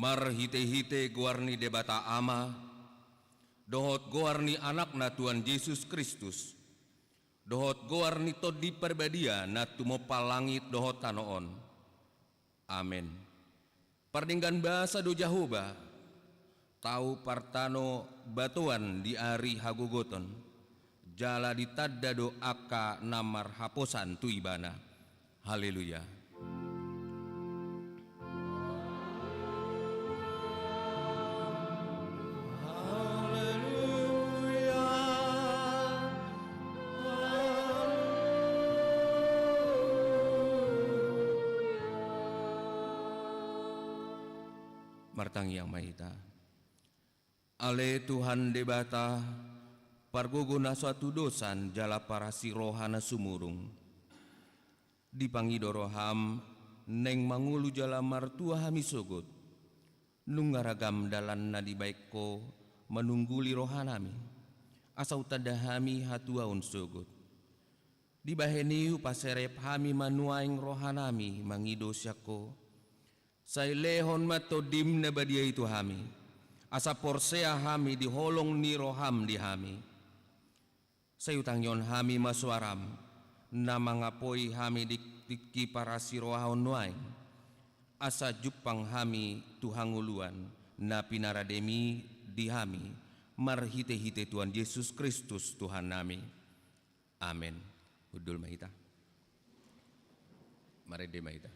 Marhite-hite guarni debata ama, dohot guarni anakna Tuhan Yesus Kristus, dohot guarni todi perbadia na tumopal langit dohot tanoon. Amin. Pardinggan bahasa do Jahoba, tau partano batuan di ari hagogoton, jala ditadda do aka namar haposan tuibana. Haleluya. Martang yang mahita, ale Tuhan debata parguguna suatu dosan jala para si rohana sumurung dipangido roham neng mangulu jala martua hami sogot nungaragam dalan nadi baikko menungguli rohanami asau tadahami hatuaun sogot dibaheniu paserep hami manuaing rohanami mangido syako say lehon matodim na badia itu hami asa porsea hami diholong ni roham di hami sayutang yon hami masuaram na mangapoi hami dikki para sirohon nuain asa jupang hami tuhanguluan na pinarademi di hami marhite-hite Tuhan Yesus Kristus Tuhan nami. Amin. Udul mahita marede mahita.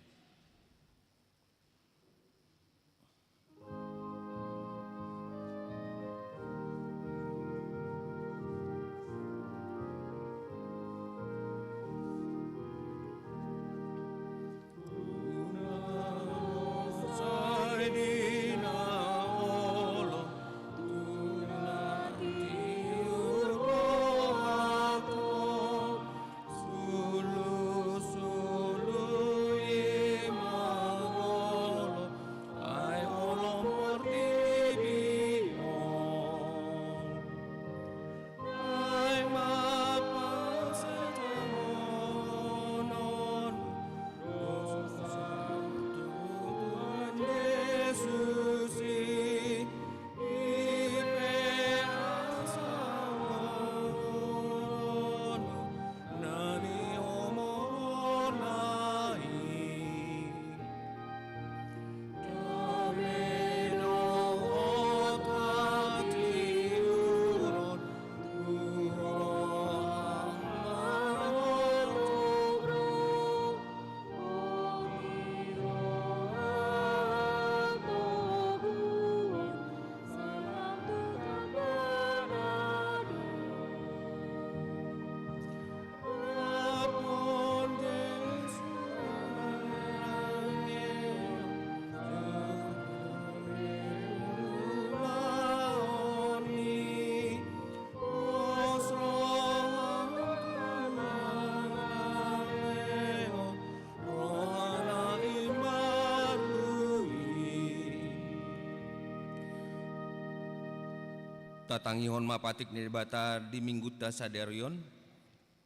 Tatangihon mapatik nibata di minggu tasaderion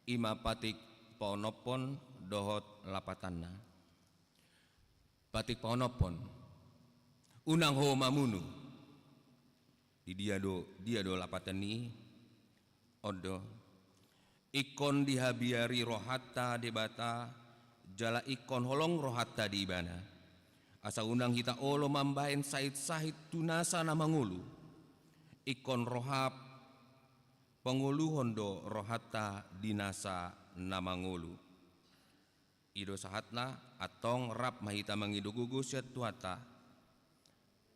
ima patik paonopon dohot lapatanna patik paonopon unang ho mamunu di dia do lapatani odo ikon dihabiari rohatta debata jala ikon holong rohatta di ibana asa unang hita olo mambaen sahit tunasa namangulu ikon rohap pengulu hondo rohata dinasa namangulu ido sahatna atong rap mahita mangido gugus ya tuata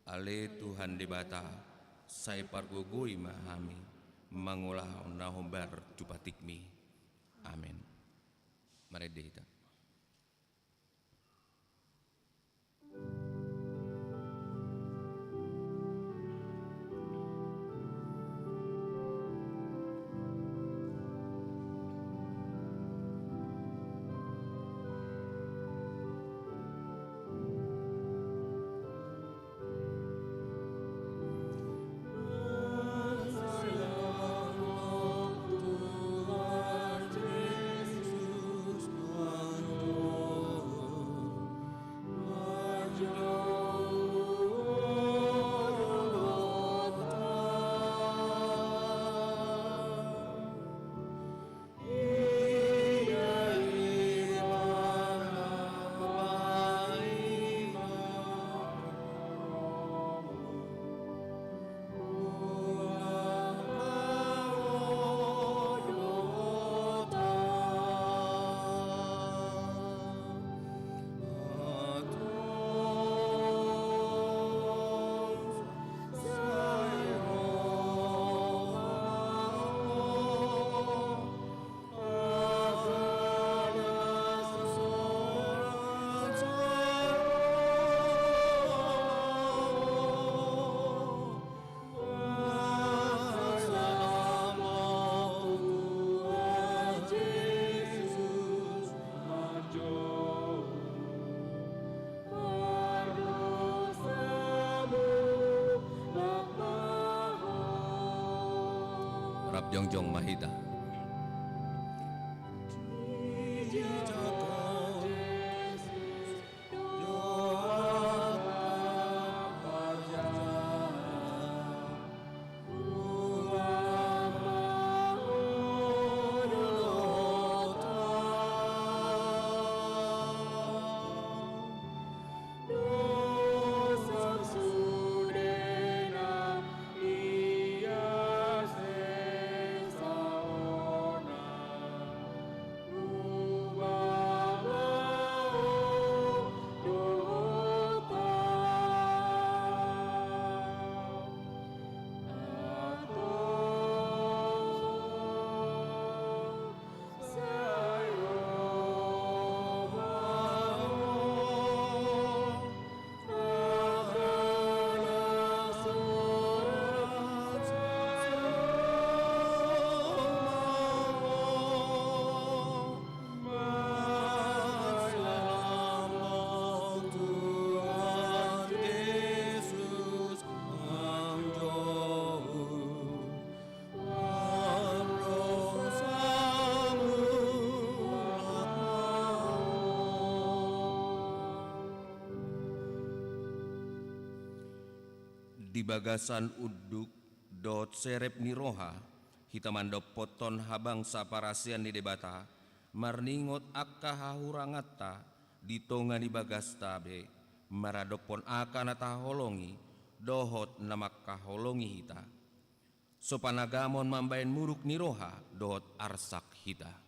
ale Tuhan debata say pargugui mahami mangulah nahobar cupatikmi. Amin. Maredita. Rap jongjong mahita. Di bagasan uduk dot serep niroha hitamando poton habang saparasian ni debata marningot akka hahurangata di tonga ni bagas tabe maradopon akan ata holongi dohot namakka holongi hita sopanagamon mambayan muruk niroha dohot arsak hita.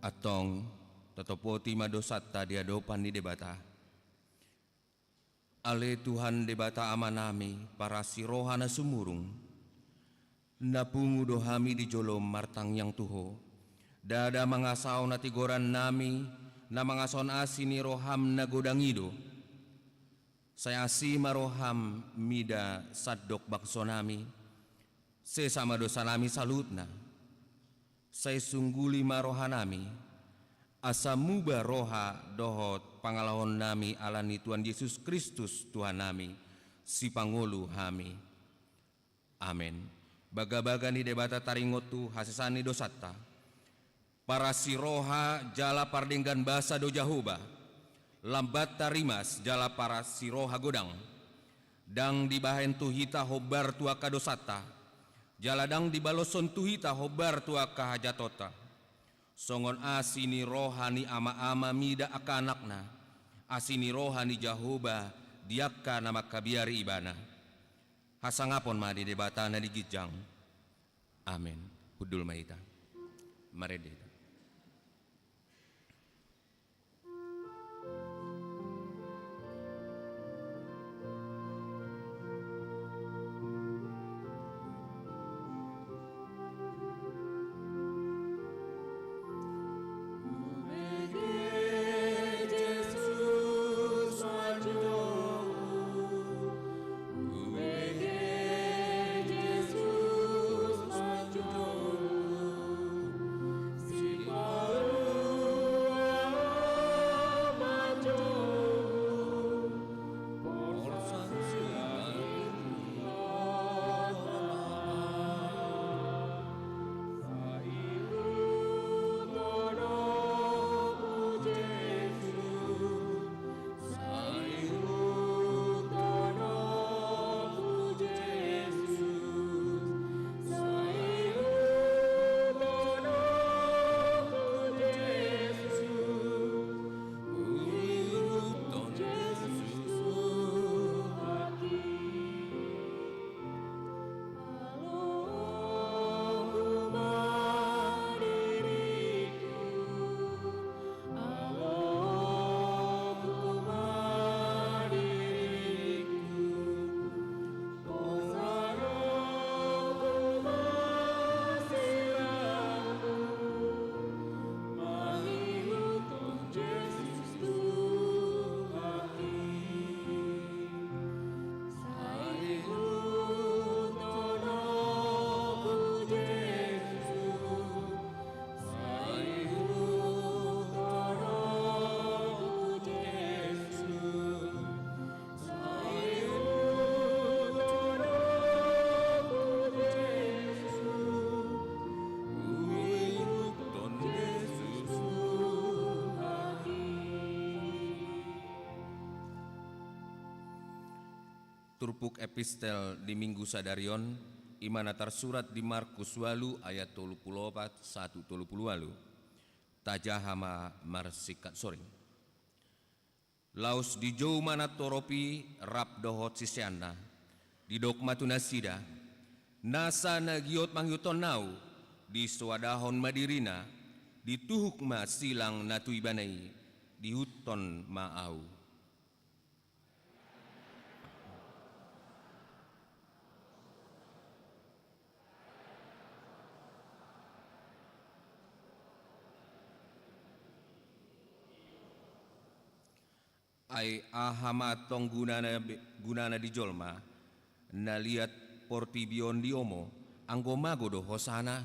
atong tatopoti madosatta di adopan ni debata. Ale Tuhan debata amanami para sirohana sumurung. Napungu dohami di jolom martang yang tuho. Dada mangasaw na tigoran nami na mangason asini roham na godangido. Saya si maroham mida sadok bakso nami. Sesama dosa nami salutna. Saya sungguli marohanami, asa muba roha dohot pangalahon nami alani Tuhan Yesus Kristus Tuhan nami, si pangulu hami. Amin. Baga-baga ni debata taringotu hasesani dosata. Para si roha jala pardenggan basa do jahuba. Lambat tarimas jala para si roha godang. Dang dibahen tuhita hobar tuaka dosata. Jaladang di baloson tuhita hobar tuaka hajatota. Songon asini rohani ama-ama mida akanakna. Asini rohani jahoba diakka nama kabiari ibana. Hasangapon ma di debata na digijang. Amin. Hudul maita. Maredeta. Turpuk epistel di Minggu Sadarion imana tersurat di Markus walu ayat 34 1 tajahama marsikat soring. Laus di jauh mana toropi rap dohot sisianna di dogma tunasida nasa nagiot mangyuton nau di swadahon madirina di tuhuk ma silang natu ibanai di huton maau. Ai ahamatong gunana di jolma na liat portibion diomo anggo mago do hosana.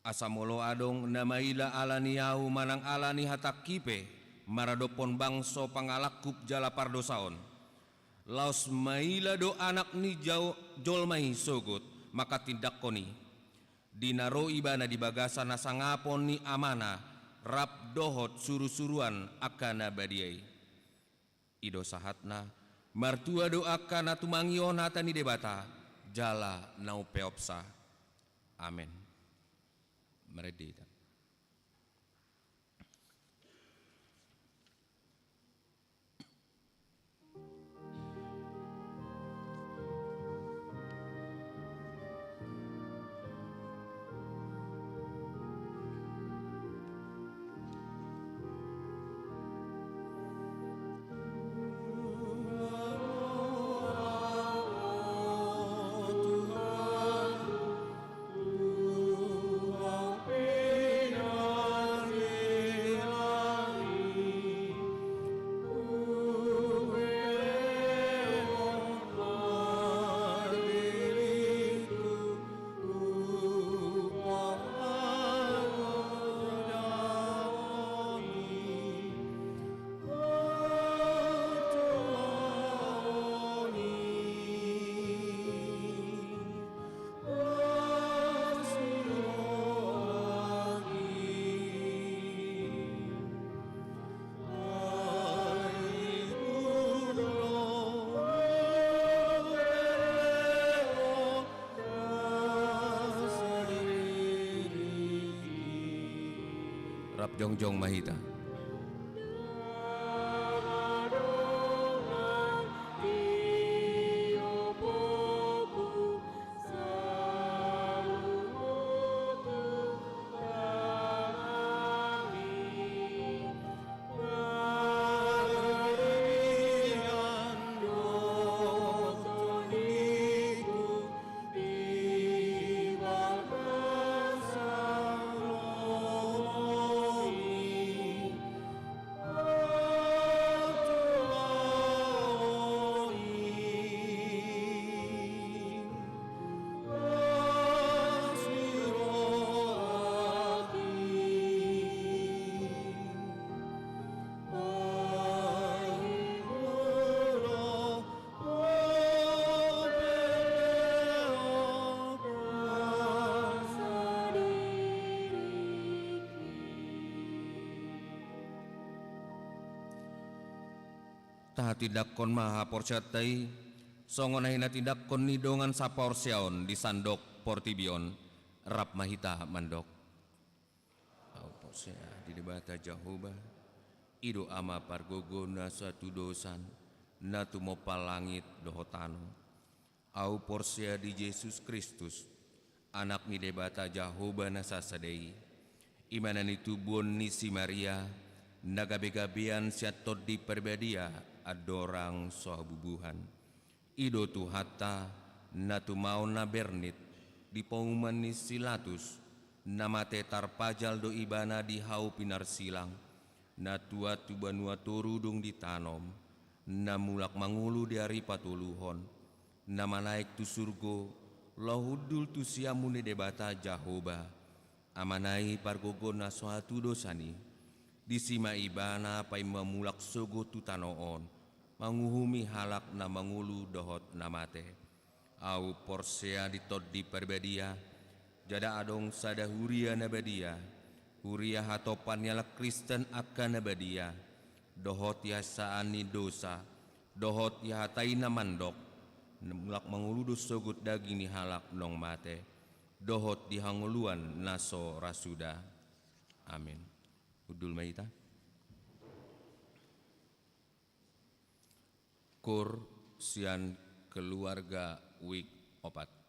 Asamolo adong namaila alani yau manang alani hatak kipe maradopon bangso pangalakup jala pardosaon. Laos maila do anak ni jolmai sogot maka tindak koni. Dinaro ibana di bagasa nasangapon ni amana rap dohot suru-suruan akana badiai. Ido sahatna martua do akana tumangion hata ni debata jala nau peopsa. Amin. Meredita. Rap jongjong mahita. Taha tidak kon maha porsiatai songonahina tidak kon nidongan saporsiaon di sandok portibion rap mahita mandok au porsia di debata Jehovah ido ama pargogo na satu dosan na tumopal langit dohotano au porsia di Yesus Kristus anak mi debata Jehovah na sasadei imanan itu bon nisi Maria nagabe-gabean siatot di perbedia adorang sohabubuhan ido tu hatta na tu mau na bernit di pengumuman ni silatus namate tarpajal do ibana di hau pinar silang na tua tu banua turudung ditanom na mulak mangulu di hari patuluhon na malaik tu surgo lohudul tu siamune debata Jehovah amanai pargogo na suatu dosani disima ibana pai memulak sogo tu tanoon manguhumi halak na mangulu dohot namate au porsea ditod di perbedia jada adong sada huria nabadia huria hatopan yala Kristen akan nabadia dohot yasaani dosa dohot yahataina mandok mulak mangulu sogut daging ni halak nong mate dohot dihanguluan naso rasuda amin. Udul maita kur sian keluarga wik opat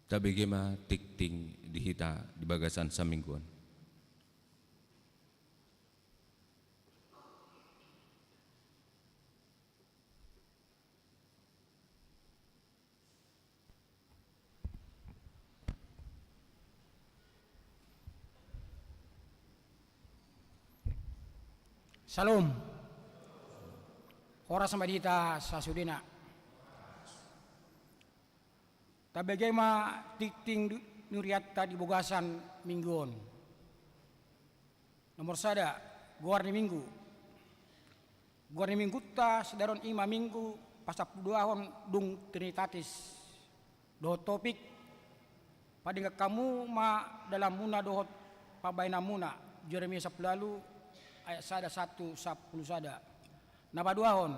tabegema tikting dihita di bagasan samingguan. Salam. Hora sama dita sasudina. Tabegema tikting nuriatta di bogasan mingguon. Nomor sada, guarni minggu. Guarni minggu ta sedaron ima minggu pasap duahon dung trinitatis. Do topik padingga kamu ma dalam muna dohot pabaina muna. Jeremia 10 ayat sada 1 10 sada. Nabaduahon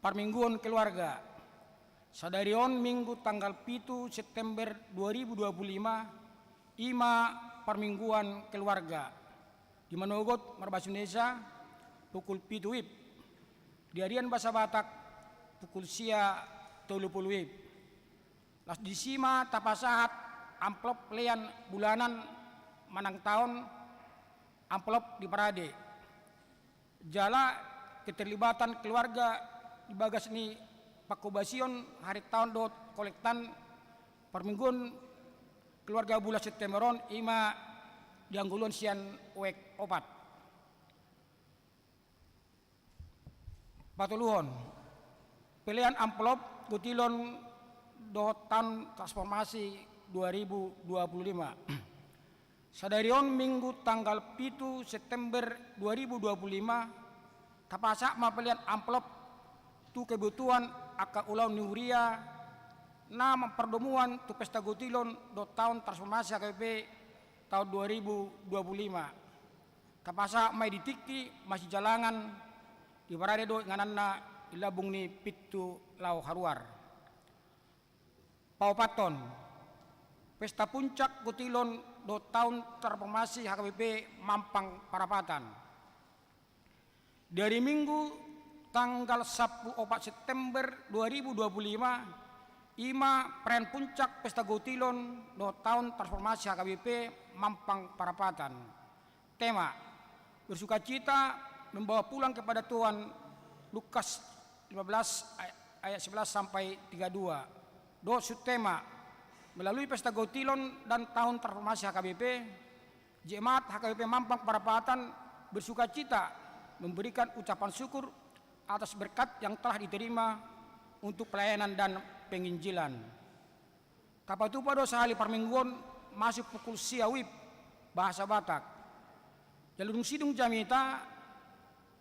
parmingguon keluarga. Sadarion minggu tanggal 7 September 2025 ima parmingguan keluarga. Di Manogot Marbasun Desa pukul 7 WIB. Di Arian Basa Batak pukul sia 30 WIB. Las disima tapasahat amplop lean bulanan manang tahun amplop di Parade. Jala keterlibatan keluarga di bagas ni pakobasion hari tahun dot kolektan permingguan keluarga bulan Septemberon ima dianggulun sian wek opat. Patuluhon pilihan amplop gutilon dot tahun transformasi 2025. Sadarion minggu tanggal 7 September 2025 tapasak mapelian amplop tu kebutuhan aka ulau niuria na memperdomuan tu pesta gutilon do tahun transformasi AKP tahun 2025. Tapasak mai ditiki masih jalangan di Parade do ngananna ilabung ni pitu lau haruar. Paupaton pesta puncak gutilon do tahun transformasi HKBP Mampang Parapatan. Dari minggu tanggal 10 September 2025 ima peran puncak pesta gutilon do tahun transformasi HKBP Mampang Parapatan. Tema bersukacita membawa pulang kepada Tuhan Lukas 15 ayat 11 sampai 32. Do subtema melalui pesta gutilon dan tahun transformasi HKBP Jemaat HKBP Mampang Parapatan bersukacita memberikan ucapan syukur atas berkat yang telah diterima untuk pelayanan dan penginjilan. Kapatu pada sehari parmingguan masuk pukul siawib bahasa Batak. Jalurung sidung jamita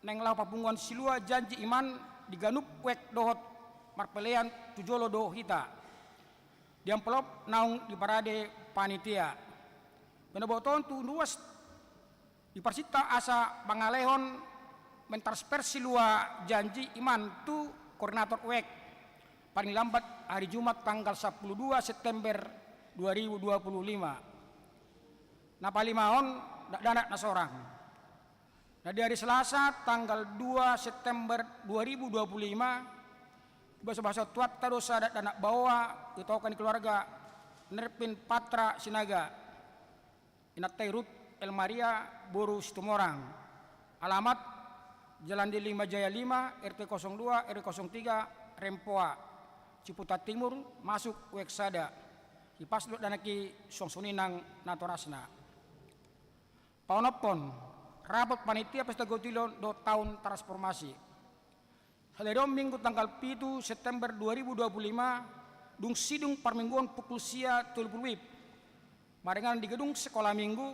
neng lau papunguan silua janji iman diganup wek dohot marpelean tujolo do hita. Diamplop naung di Parade panitia. Penaboton tu luas di Persita asa Bangalehon mentransfer silua janji iman tu koordinator wek paling lambat hari Jumat tanggal 12 September 2025. Napalimahon dana nasorang. Nah di hari Selasa tanggal 2 September 2025 bahasa tuat tadosa dana bawa itokan keluarga Nerpin Patra Sinaga Inat Tairut El Maria Boru Situmorang. Alamat Jalan di 5 Jaya 5 RT 02 RT 03 Rempoa Ciputat Timur masuk Weksada Kipas duk danaki songsoninang natorasna. Paunapon rapat panitia pesta gutilon do tahun transformasi. Hadariom minggu tanggal 7 September 2025 dung sidung parmingguan pukul sia 30 WIB. Marengan di gedung sekolah minggu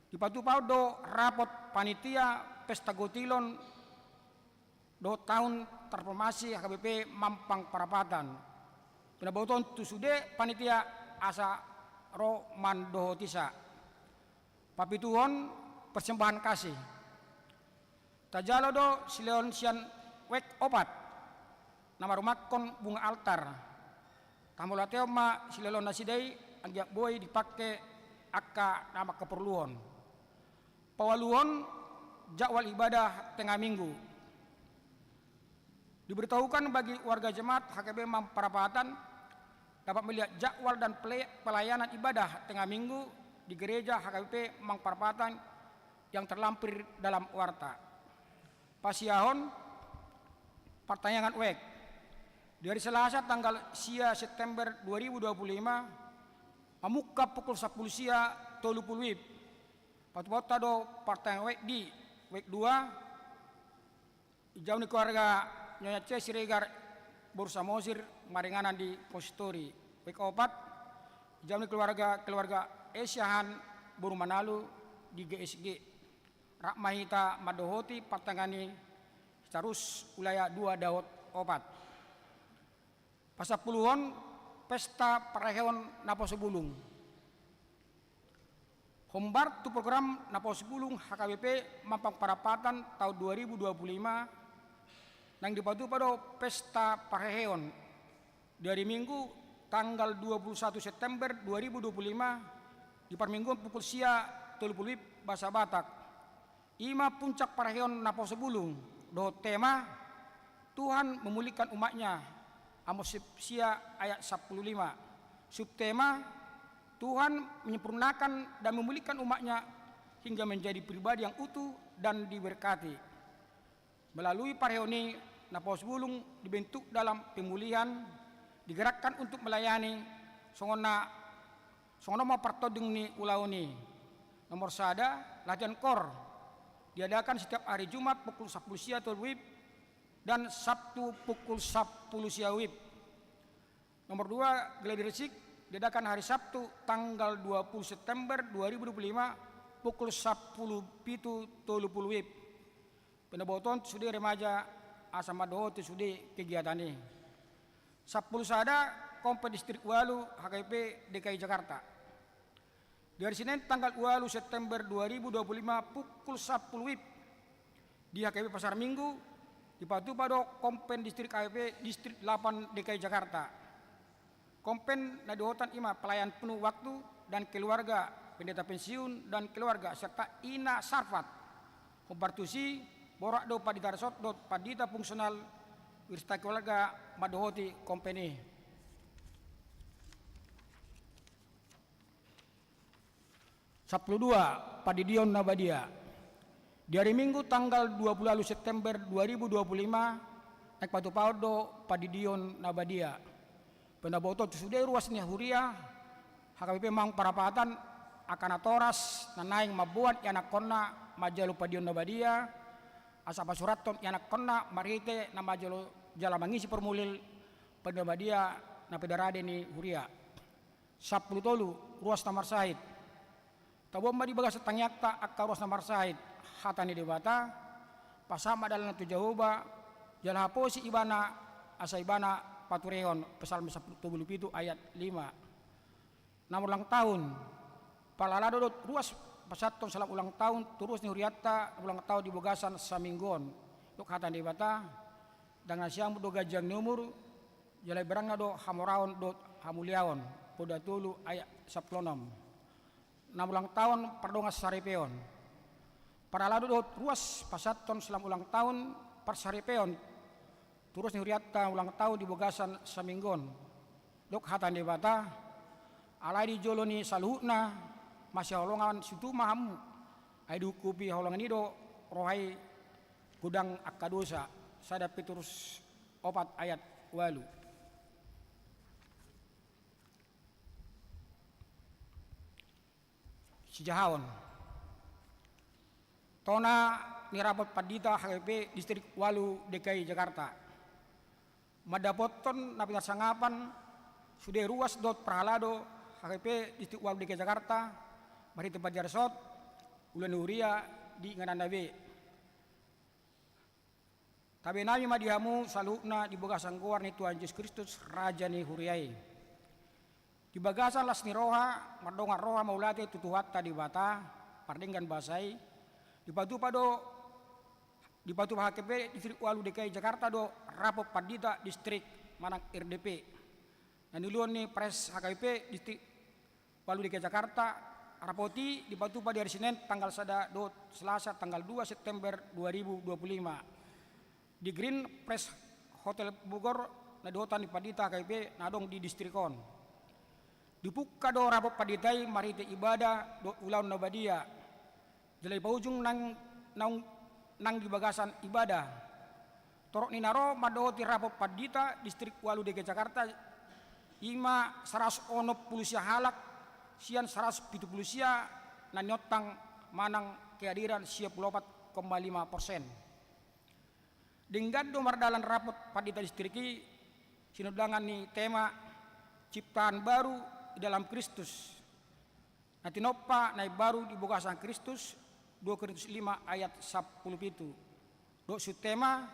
di Patupau do rapot panitia pesta gutilon do tahun transformasi HKBP Mampang Parapatan. Penaboton tu sude panitia asa ro mandohotisa. Papituhon persembahan kasih. Tajalo do sileon sian wek opat. Nama rumakon bunga altar. Tamulateo ma sileon nasidei anggap boy dipakai akka nama keperluan. Pawaluhon jadwal ibadah tengah minggu. Diberitahukan bagi warga jemaat HKB Parapatan dapat melihat jadwal dan pelayanan ibadah tengah minggu di gereja HKBP Mang Parapatan yang terlampir dalam warta. Pasiahon pertanyaan WEK dari Selasa tanggal sia September 2025 membuka pukul 10 sia 30 WIB. Patu-patu do pertanyaan WEK di WEK 2 jauh ni keluarga Nyonya C. Siregar Bursa Mosir maringanan di Postori. WEK 4 jauh ni keluarga Esyahan Buru Manalu di GSG. Rakmahita Madohoti Patangani Carus Ulaya 2 Daud Opat. Pasapuluhon Pesta Paraheon Naposebulung. Hombar tu program Naposebulung HKBP Mampang Parapatan tahun 2025 nang dipadu pada Pesta Paraheon dari Minggu tanggal 21 September 2025 di permingguan pukul sia 30 bahasa Batak. Ima puncak Paraheon Naposebulung do tema Tuhan memulihkan umatnya Amos sia ayat 15. Subtema Tuhan menyempurnakan dan memulihkan umatnya hingga menjadi pribadi yang utuh dan diberkati. Melalui Paraheon ini Naposebulung dibentuk dalam pemulihan, digerakkan untuk melayani songona partodeng ni ulauni. Nomor sada latihan kor diadakan setiap hari Jumat pukul 10 sia WIB dan Sabtu pukul 10 sia WIB. Nomor 2 gladi resik diadakan hari Sabtu tanggal 20 September 2025 pukul 10 pitu 30 WIB. Penaboton sudah remaja asama dohoti sudah kegiatan ini. 10 sada Kompen Distrik Walu HKP DKI Jakarta. Dari Senin tanggal 2 September 2025 pukul 10 WIB di HKP Pasar Minggu di Patu Pado Kompen Distrik HKP Distrik 8 DKI Jakarta. Kompen Nadohotan Ima pelayan penuh waktu dan keluarga, pendeta pensiun dan keluarga serta Ina Sarfat Kompartusi Borak do Padita Resort do Padita Fungsional Wirsta Keluarga Madohoti Kompeni. Sabtu 2 Padidion Nabadia. Di hari Minggu tanggal 20 September 2025 naik Patu Paudo Padidion Nabadia. Pendaboto sudah ruasnya Huria HKBP Mang Parapatan akan atoras nanaing mabuan yanak konna majalu Padion Nabadia asapa suraton yanak konna marite na majalu jala mangisi permulil Padion Nabadia na pedarade ni Huria. 10 tolu ruas Tamar Sahid. Tabomba di bagas tangyakta akka ruas Tamar Sahid hatani debata pasama dalam tu jawaba jala haposi ibana asa ibana Patureon Psalm 17 ayat 5. Namun ulang tahun palalado ruas pasaton salam ulang tahun turus ni huriatta ulang tahun di bogasan saminggon dok hatan di bata dengan siang do gajang numur jalai berangna do hamoraon do hamuliaon poda tulu ayat 16. Namun ulang tahun pardongas saripeon palalado do ruas pasaton salam ulang tahun persaripeon turus ni huriatta ulang tahun di bogasan saminggon dok hatan di bata alai di joloni saluhna masih holongan situ mahamu ai dukupi holongan ido rohai gudang akadosa sada Petrus 4 ayat 8. Sijahon Tona nirabot Padita HKP Distrik Walu DKI Jakarta. Madapoton napitar sangapan sudah ruas dot prahalado HKP Distrik Walu DKI Jakarta mari tempat jarsot ulan huria di nganandabe. Tabe nami madihamu salukna di bogasan goar ni Tuhan Yesus Kristus Raja ni huriai. Di bagasan las ni roha mardonga roha maulate tutuhatta di bata pardenggan basai di batu HKP Distrik Walu DKI Jakarta do rapo Padita Distrik Manang RDP. Dan duluan ni pres HKP Distrik Walu DKI Jakarta rapoti di batu pada hari Senin tanggal Selasa tanggal 2 September 2025 di Green Press Hotel Bogor nadotan di Padita HKP nadong di Distrikon. Dipukka do rapo paditai marite ibadah do ulau nabadia. Jalai paujung nang di bagasan ibadah. Torok ninaro madoti rapo padita distrik Walu DKI Jakarta ima 110 sia halak sian 170 sia nanyotang manang kehadiran 94,5%. Dengan do mardalan rapot padita distriki sinudangan ni tema ciptaan baru di dalam Kristus. Nanti nopa naik baru di bogasan Kristus 2 Korintus 5 ayat 17. Do su tema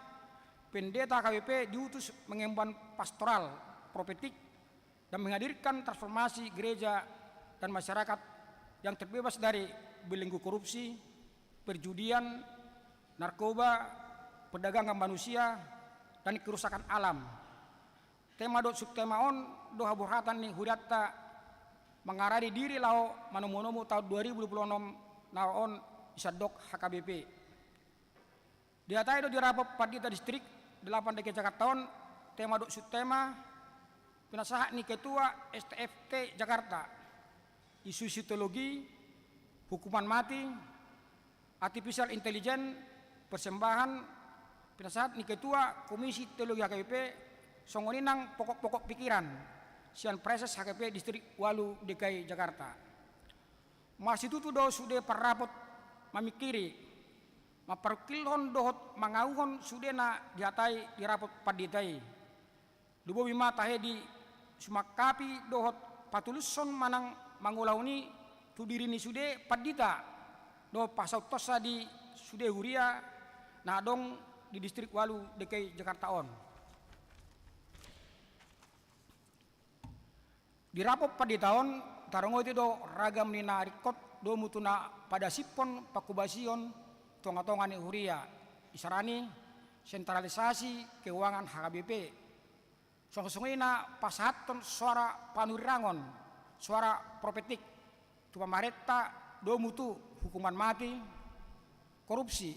pendeta KBP diutus mengemban pastoral profetik dan menghadirkan transformasi gereja dan masyarakat yang terbebas dari belenggu korupsi, perjudian, narkoba, perdagangan manusia, dan kerusakan alam. Tema do subtema on do haburhatan ni huriatta mengarari diri lao manomonomo tahun 2026 naon isadok HKBP. Diatai do dirapop padita distrik 8 DKI Jakarta on tema do subtema penasahat ni ketua STFT Jakarta isu sitologi, hukuman mati, artificial intelligence, persembahan penasahat ni ketua Komisi Teologi HKBP songoninang pokok-pokok pikiran sian preses HKP distrik Walu DKI Jakarta. Masih tutu do sude parapot mamikiri maparkilhon dohot mangauhon sudena diatai dirapot paditai. Dubo bima tahedi sumakapi dohot patuluson manang mangulauni tudirini sude padita do pasau tosa di sude huria nadong di distrik Walu DKI Jakarta on. Di rapop pada tahun tarongo itu do ragam nina rikot do mutuna pada sipon pakubasion tonga-tonga ni huria isarani sentralisasi keuangan HKBP song-songina pasaton suara panurirangon suara profetik tu pamaretta do mutu hukuman mati korupsi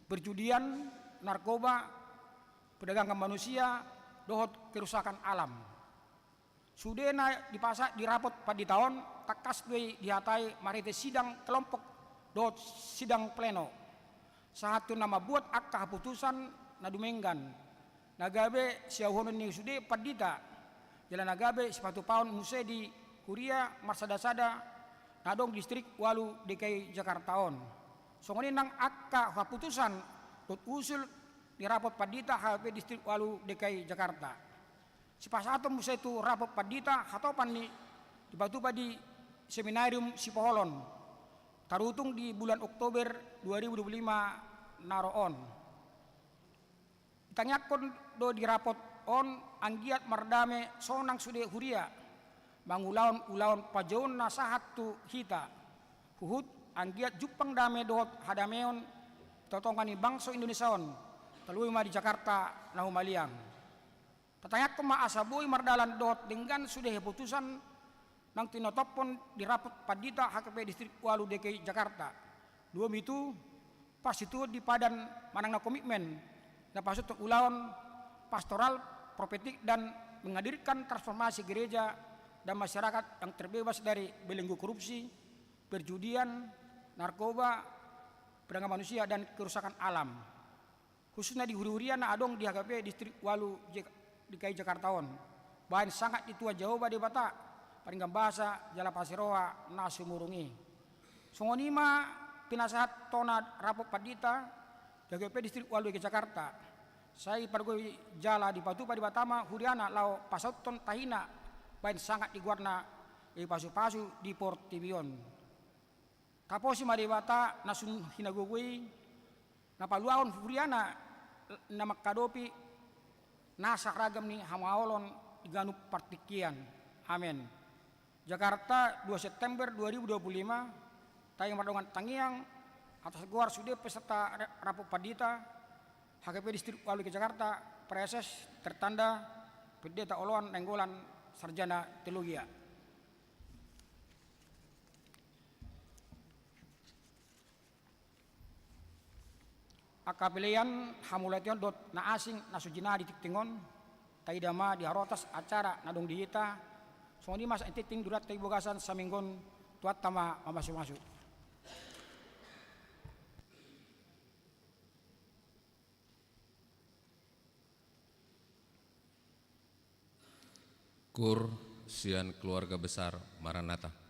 perjudian narkoba perdagangan manusia dohot kerusakan alam. Sudena dipasak dirapot pada tahun takas dihatai marite sidang kelompok do sidang pleno. Satu nama buat akta keputusan nadumenggan. Nagabe siahono ni sude padita. Jalan nagabe sepatu paun muse di Kuria Marsada-sada nadong distrik Walu DKI Jakarta on. Songoni nang akta keputusan dot usul dirapot padita HP distrik Walu DKI Jakarta. Si pasato musa itu rapot padita hatopan ni dibatupa di seminarium Sipoholon tarutung di bulan Oktober 2025 naroon. Itanyakon do dirapot on anggiat mardame sonang sude huria mangulaon pajaon nasahat tu hita huhut anggiat jupang dame dohot hadameon totongani bangso Indonesia on talui ma di Jakarta nahumaliang. Tatanya kema asabui mardalan dot dengan sudah keputusan nang tinotopon dirapot padita HKP distrik Walu DKI Jakarta. Dua itu pas itu di padan manang na komitmen na pasut ulaon pastoral profetik dan menghadirkan transformasi gereja dan masyarakat yang terbebas dari belenggu korupsi, perjudian, narkoba, perdagangan manusia dan kerusakan alam. Khususnya di huri-hurian na adong di HKP distrik Walu DKI Jakarta on. Bahan sangat itu Jawa di Bata, paling bahasa Jala Pasiroa nasumurungi. Songonima pinasahat tona rapop padita DKP distrik Walu DKI Jakarta. Saya pergi jala di Patupa di Batama huriana lau pasauton tahina bahan sangat di guarna di pasu-pasu di Portibion. Kaposi mari Bata nasun hinagugui napaluaon huriana nama kadopi nasak ragam ni hamaolon iganu partikian. Amin. Jakarta 2 September 2025 tayang mardongan tangiang atas guar sude peserta rapop padita HKP distrik Walu ke Jakarta preses tertanda pendeta Oloan Nenggolan sarjana teologi. Akapilian hamulation dot na asing nasujina di tiktingon taidama di harotas acara nadong diita Soalnya mas entiting durat tay bogasan sa minggon tuat tama mamasuk-masuk. Kur sian keluarga besar Maranatha.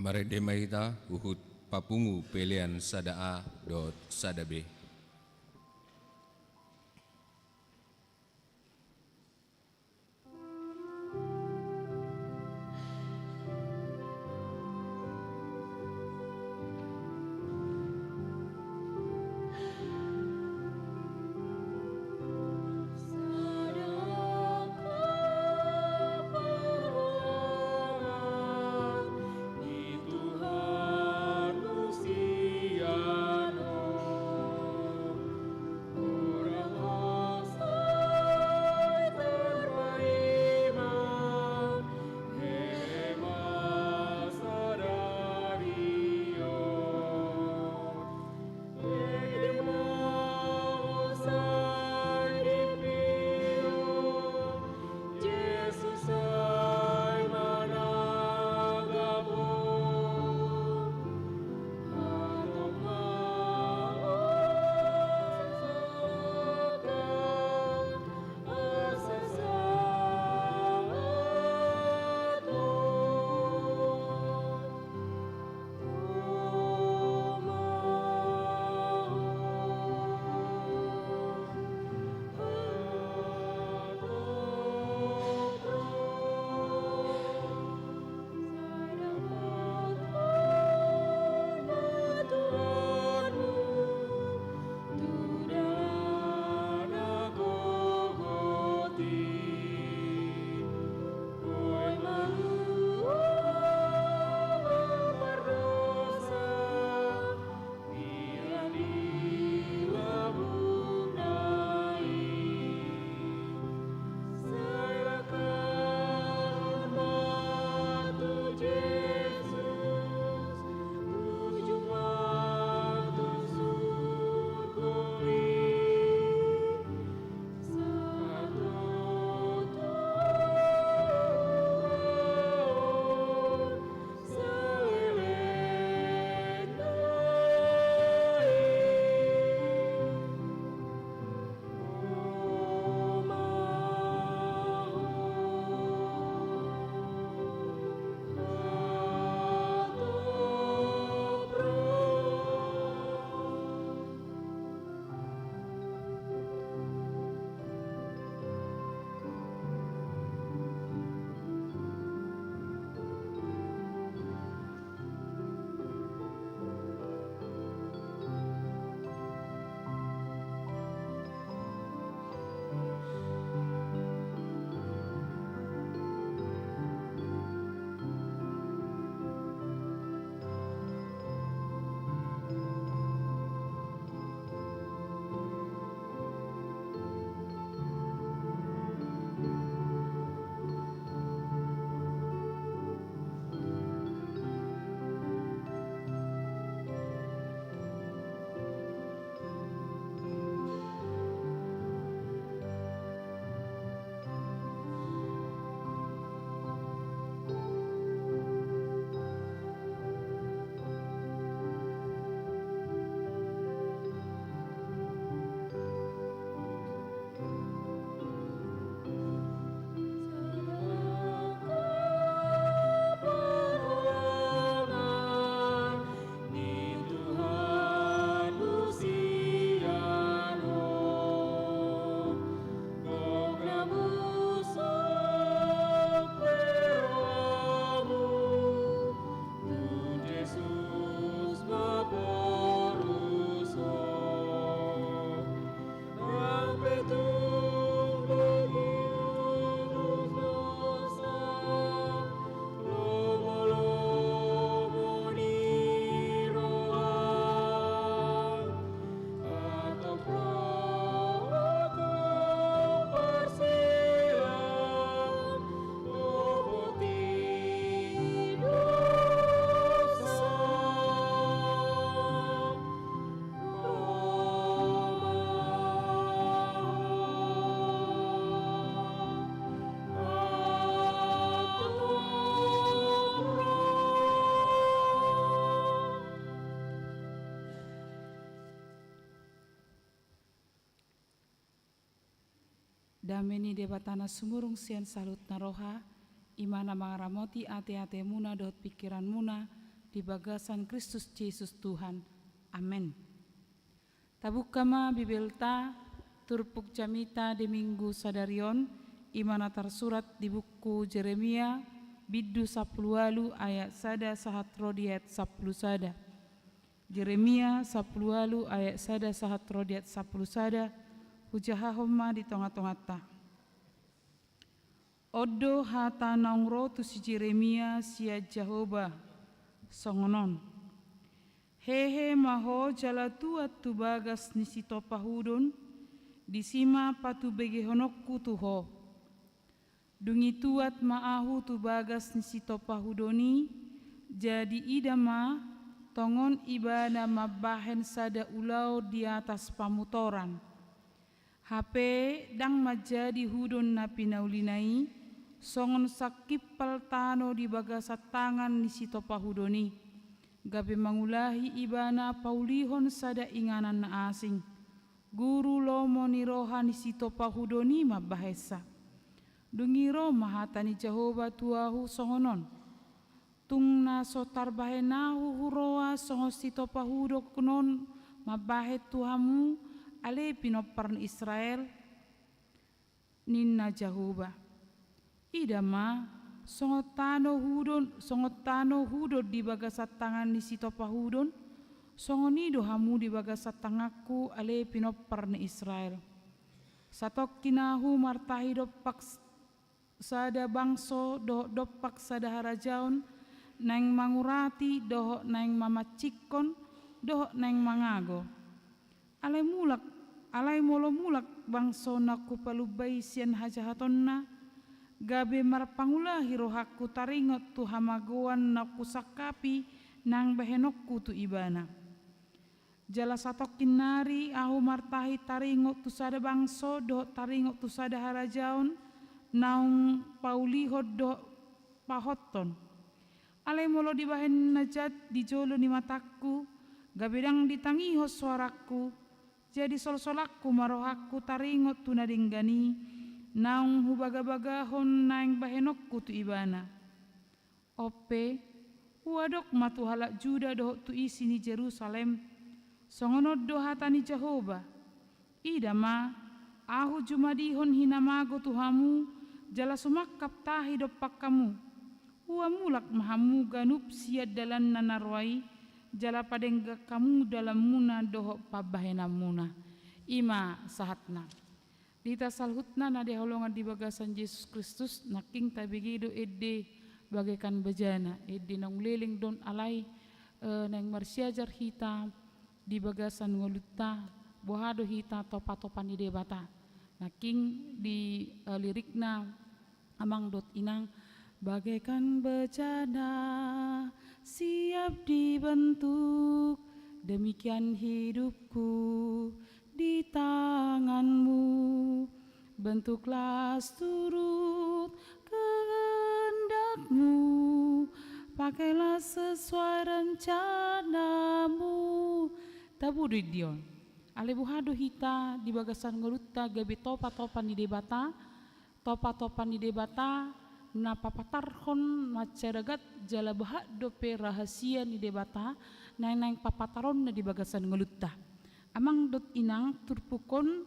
Maredemaita uhut papungu pelian sada A dot sada B. Dameni debatana sumurung sian salut naroha, imana mangaramoti ate-ate muna dot pikiran muna, di bagasan Kristus Yesus Tuhan. Amin. Tabukama bibelta turpuk jamita di minggu sadarion imana tersurat di buku Jeremia biddu 10 ayat sada sahat rodiat 10 sada. Jeremia 10 ayat sada sahat rodiat 10 sada hujahahoma di tengah-tengah. Odo hata naungro tu si Jeremia sia Jehovah songonon. Hehe maho jala tuat tu bagas nisito pahudon disima patu bege honokku tuho. Dungi tuat maahu tu bagas nisito pahudoni jadi idama tongon ibana mabahen sada ulau di atas pamutoran. HP dang majadi hudon na pinaulinai songon sakipal tano di bagasat tangan ni sito pahudoni gabe mangulahi ibana paulihon sada inganan na asing guru lomo ni roha ni sito pahudoni mabahesa dungiro mahatani Jehovah tuahu songonon tung na sotar bahenahu huroa songo sito pahudo kunon mabahe tuhamu ale pinoparn Israel ninna Jehovah idama songotano hudon di bagasat tangan ni sito pahudon songonido hamu di bagasat tangaku ale pinoparn Israel satok kinahu martahi dopak sada bangso dopak sada harajaon nang mangurati doho nang mamacikon doho nang mangago alai molo mulak bangso naku palubai sian hajahatonna gabe marpangula hirohaku taringot tu hamagoan naku sakapi nang bahenokku tu ibana jala satok kinari ahu martahi taringot tu sada bangso do taringot tu sada harajaon naung paulihod do pahoton alai molo dibahen najat dijolo ni mataku gabedang ditangiho suaraku jadi sol-solakku marohaku taringot tu nadinggani naung hubaga-bagahon naing bahenokku tu ibana ope huadok matu halak Juda doh tu isi ni Jerusalem songonod do hatani Jehovah idama ahu jumadihon hinamago tuhamu jala sumakap tahi dopak kamu hua mulak mahamu ganup siad dalan nanarwai jala padengga kamu dalam muna doho pabahena muna ima sahatna dita salhutna na deholongan di bagasan Yesus Kristus naking tabigido edde bagaikan bejana edde nang leling don alai nang marsiajar hita di bagasan ngolutta bohado hita topa-topan di debata naking di lirikna amang dot inang bagaikan bejana siap dibentuk demikian hidupku di tanganmu bentuklah turut kehendakmu pakailah sesuai rencanamu tabu dion alebuhado hita di bagasan ngolutta gabe topa-topan di debata na papatarhon maceragat jala bahak dope rahasia ni debata naing papataron na di bagasan ngolutta amang dot inang turpukon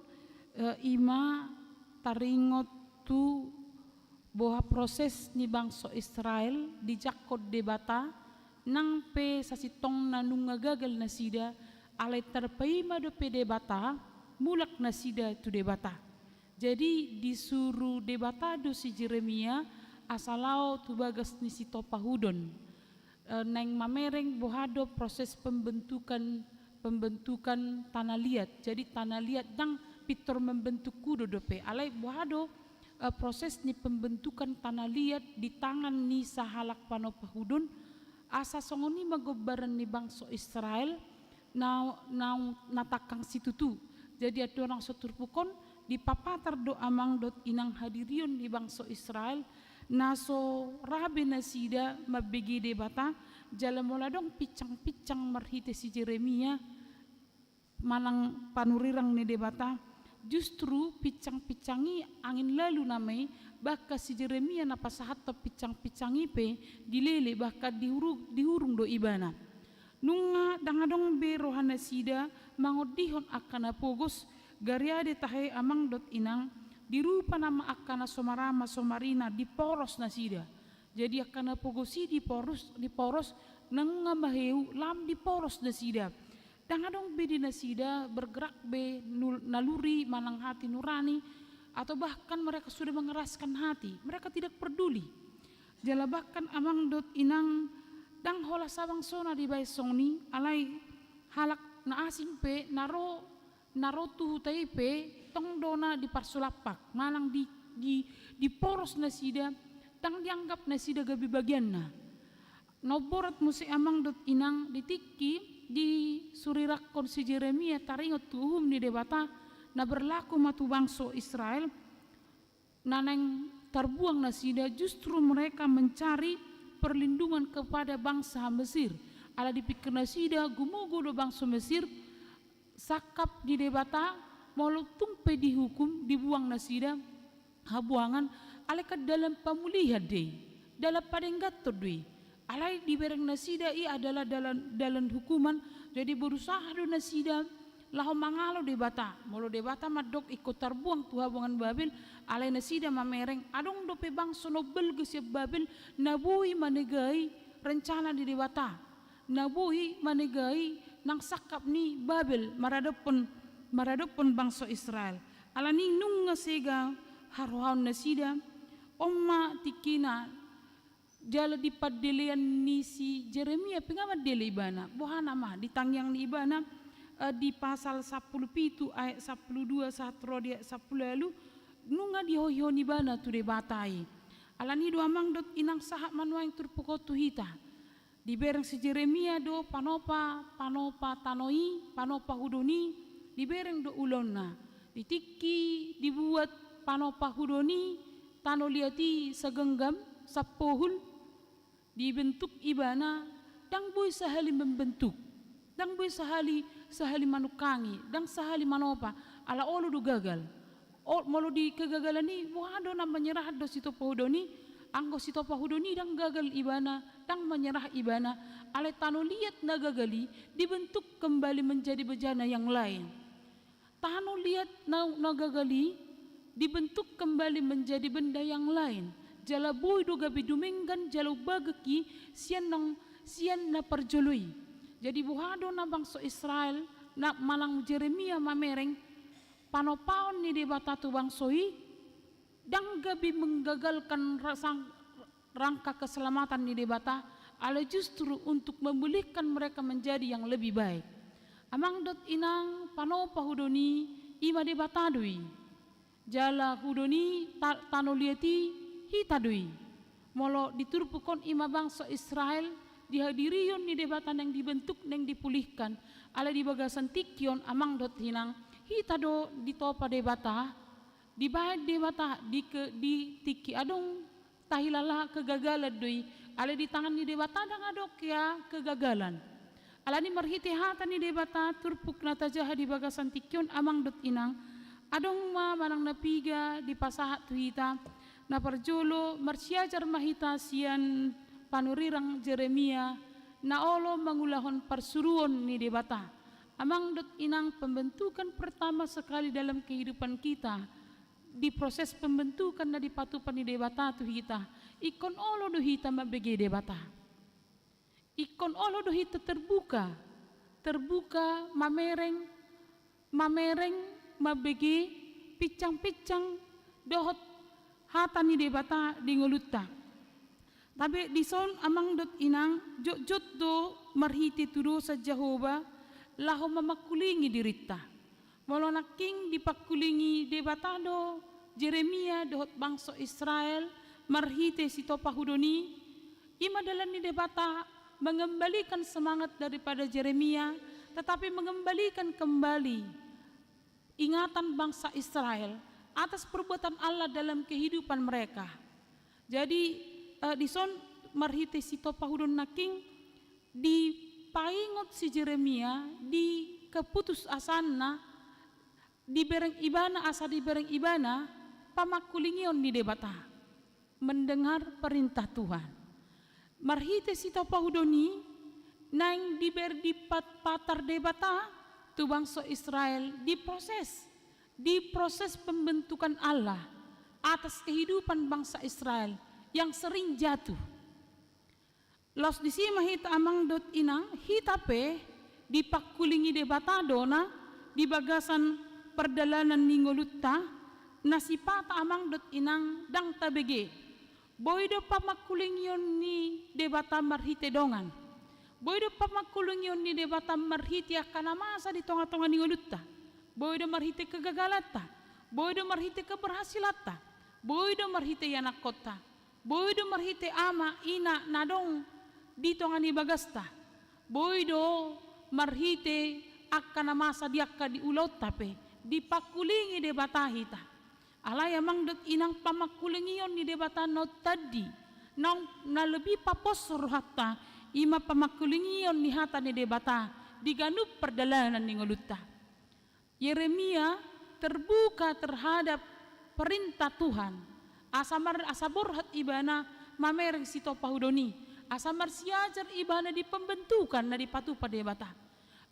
ima taringot tu boha proses ni bangso Israel di jakod debata nang pe sasitong na nung gagal na sida alay terpaima do pe debata mulak na sida tu debata jadi disuruh debata do si Jeremia asalao tu bagas ni si topahudon nang mamereng bohado proses pembentukan tanah liat jadi tanah liat dang pitor membentuk kudo dope alai bohado proses ni pembentukan tanah liat di tangan ni sahalak panopahudon asa songoni magobaran ni bangso Israel na natakang situtu jadi ada orang soturpukon di papatar do amang dot inang hadirion di bangso Israel naso rabe nasida mabegi debata jala moladong picang-picang marhite si Jeremia manang panurirang ni debata justru picang-picangi angin lalu namai baka si Jeremia na pasahat to picang-picangi pe dilele baka dihurung do ibana nunga dangadong be rohana sida mangodihon akana pogos gariade tahe amang dot inang dirupa nama akana somarama somarina di poros na sida jadi akana pogosi di poros nang maheu lam di poros na sida dangadong be di nasida bergerak be naluri manang hati nurani atau bahkan mereka sudah mengeraskan hati, mereka tidak peduli. Jala bahkan amang dot inang dang hola sabang sona di baisongni alai halak na asing pe naro tuhu tai pe tong dona di parsulapak manang di poros nasida dang dianggap nasida gabi bagianna. Noborat musi amang dot inang ditiki di surirakon si Jeremia taringot tuhum ni debata na berlaku matu bangso Israel naneng terbuang nasida justru mereka mencari perlindungan kepada bangsa Mesir ala dipikir nasida gumugu do bangsa Mesir sakap di debata molo tumpe dihukum dibuang nasida habuangan aleka dalam pemulihan deh dalam padenggat todui alai dibereng nasida i adalah dalam hukuman jadi berusaha do nasida laho mangalo debata molo debata madok ikut terbuang tuha buangan Babel alai nasida mamereng adong dope bangso nobel gesya Babel nabui manegai rencana di debata nabui manegai nang sakap ni Babel maradopon bangso Israel alani nung ngasega haruhaun nasida omma tikina jala di padelean ni si Jeremia pengamat dele ibana bohana mah ditangyang ni ibana di pasal 17 ayat 12 satro dia 10 lalu nunga dihoyoni bana tu debatai alani do amang dot inang sahat manuang turpuko tuhita dibereng si Jeremia do panopa tanoi panopa hudoni dibereng do ulonna ditiki dibuat panopa hudoni tanoliati segenggam sapohul dibentuk ibana dang boy sahali membentuk dang boy sahali manukangi dang sahali manopa ala olu do gagal molo di kegagalan ni wado na menyerah do sito pohudoni anggo sito pohudoni dang gagal ibana dang menyerah ibana ale tano liat na gagali dibentuk kembali menjadi bejana yang lain tano liat na gagali dibentuk kembali menjadi benda yang lain jala boy do gabi dumenggan jalo bageki sian na perjolui jadi buhado na bangsa Israel na malang Jeremia mamereng panopaon ni debata tu bangsoi dang gabi menggagalkan rangka keselamatan ni debata ala justru untuk memulihkan mereka menjadi yang lebih baik amang dot inang panopa hudoni ima debata dui jala hudoni tanoliati hitadui molo diturpukon ima bangsa Israel dihadirion ni debatan yang dibentuk yang dipulihkan ala di bagasan tikion amang dot hinang hitado ditopa debata dibayar debata di tiki adong tahilala kegagalan doi ala di tangan ni debata dang adok ya kegagalan ala ni marhiti hata ni debata turpuk natajaha di bagasan tikion amang dot inang adong ma manang napiga di pasahat tuhita na perjolo marsiajar mahita sian panurirang Jeremia na olo mangulahon persuruan ni debata amang dot inang pembentukan pertama sekali dalam kehidupan kita di proses pembentukan na dipatupan ni debata tu kita ikon olo do hita mabege debata ikon olo do hita terbuka mamereng mabege picang dohot hata ni debata di ngulutta tapi di son amang dot inang jot do marhiti tudo sa Jehovah laho mamakulingi dirita molo naking dipakulingi debatado Jeremia dohot bangsa Israel marhite si topa hudoni ima dalam ni debata mengembalikan semangat daripada Jeremia tetapi mengembalikan kembali ingatan bangsa Israel atas perbuatan Allah dalam kehidupan mereka jadi di son marhite si topa hudon naking di paingot si Jeremia di keputus asanna di bereng ibana asa di bereng ibana pamakulingion ni debata mendengar perintah Tuhan. Marhite sito pahudoni nang diber di patar debata tu bangsa Israel diproses pembentukan Allah atas kehidupan bangsa Israel yang sering jatuh. Los di sini mahita amang dot inang hitape dipakulingi debata dona di bagasan perdalanan ningolutta nasipata amang dot inang dang tabege boydo pamakulingion ni debata marhite dongan boydo pamakulingion ni debata marhite akana masa di tonga-tonga ningolutta boydo marhite kegagalata boydo marhite keberhasilata boydo marhite yanak kota boydo marhite ama ina nadong di tonga ni bagasta boydo marhite akana masa diakka di ulot tape dipakulingi debata hita alay amang dot inang pamakulingion ni debata no tadi nang na lebih paposor hatta ima pamakulingion ni hata ni debata diganup perdalanan ni ngolutta. Yeremia terbuka terhadap perintah Tuhan asabor hat ibana mamereng sito pahudoni asamar siajar ibana di pembentukan na dipatu pada debata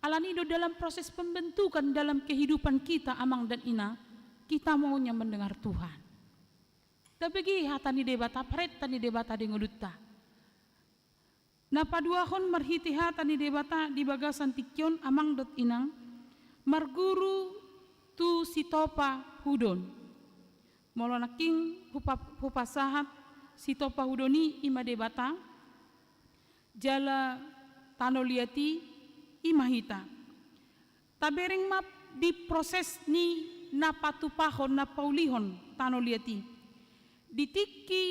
alanido dalam proses pembentukan dalam kehidupan kita amang dan ina kita maunya mendengar Tuhan. Tapi hatani debata paretani debata di ngolutta. Napaduahon marhiti hatani debata di bagasan tikyon amang dot inang marguru tu sitopa hudon. Molonaking hupasahat sitopa hudoni ima debata jala tanoliati imahita. Tabereng map di proses ni napatupahon na paulihon tanoliati. Ditiki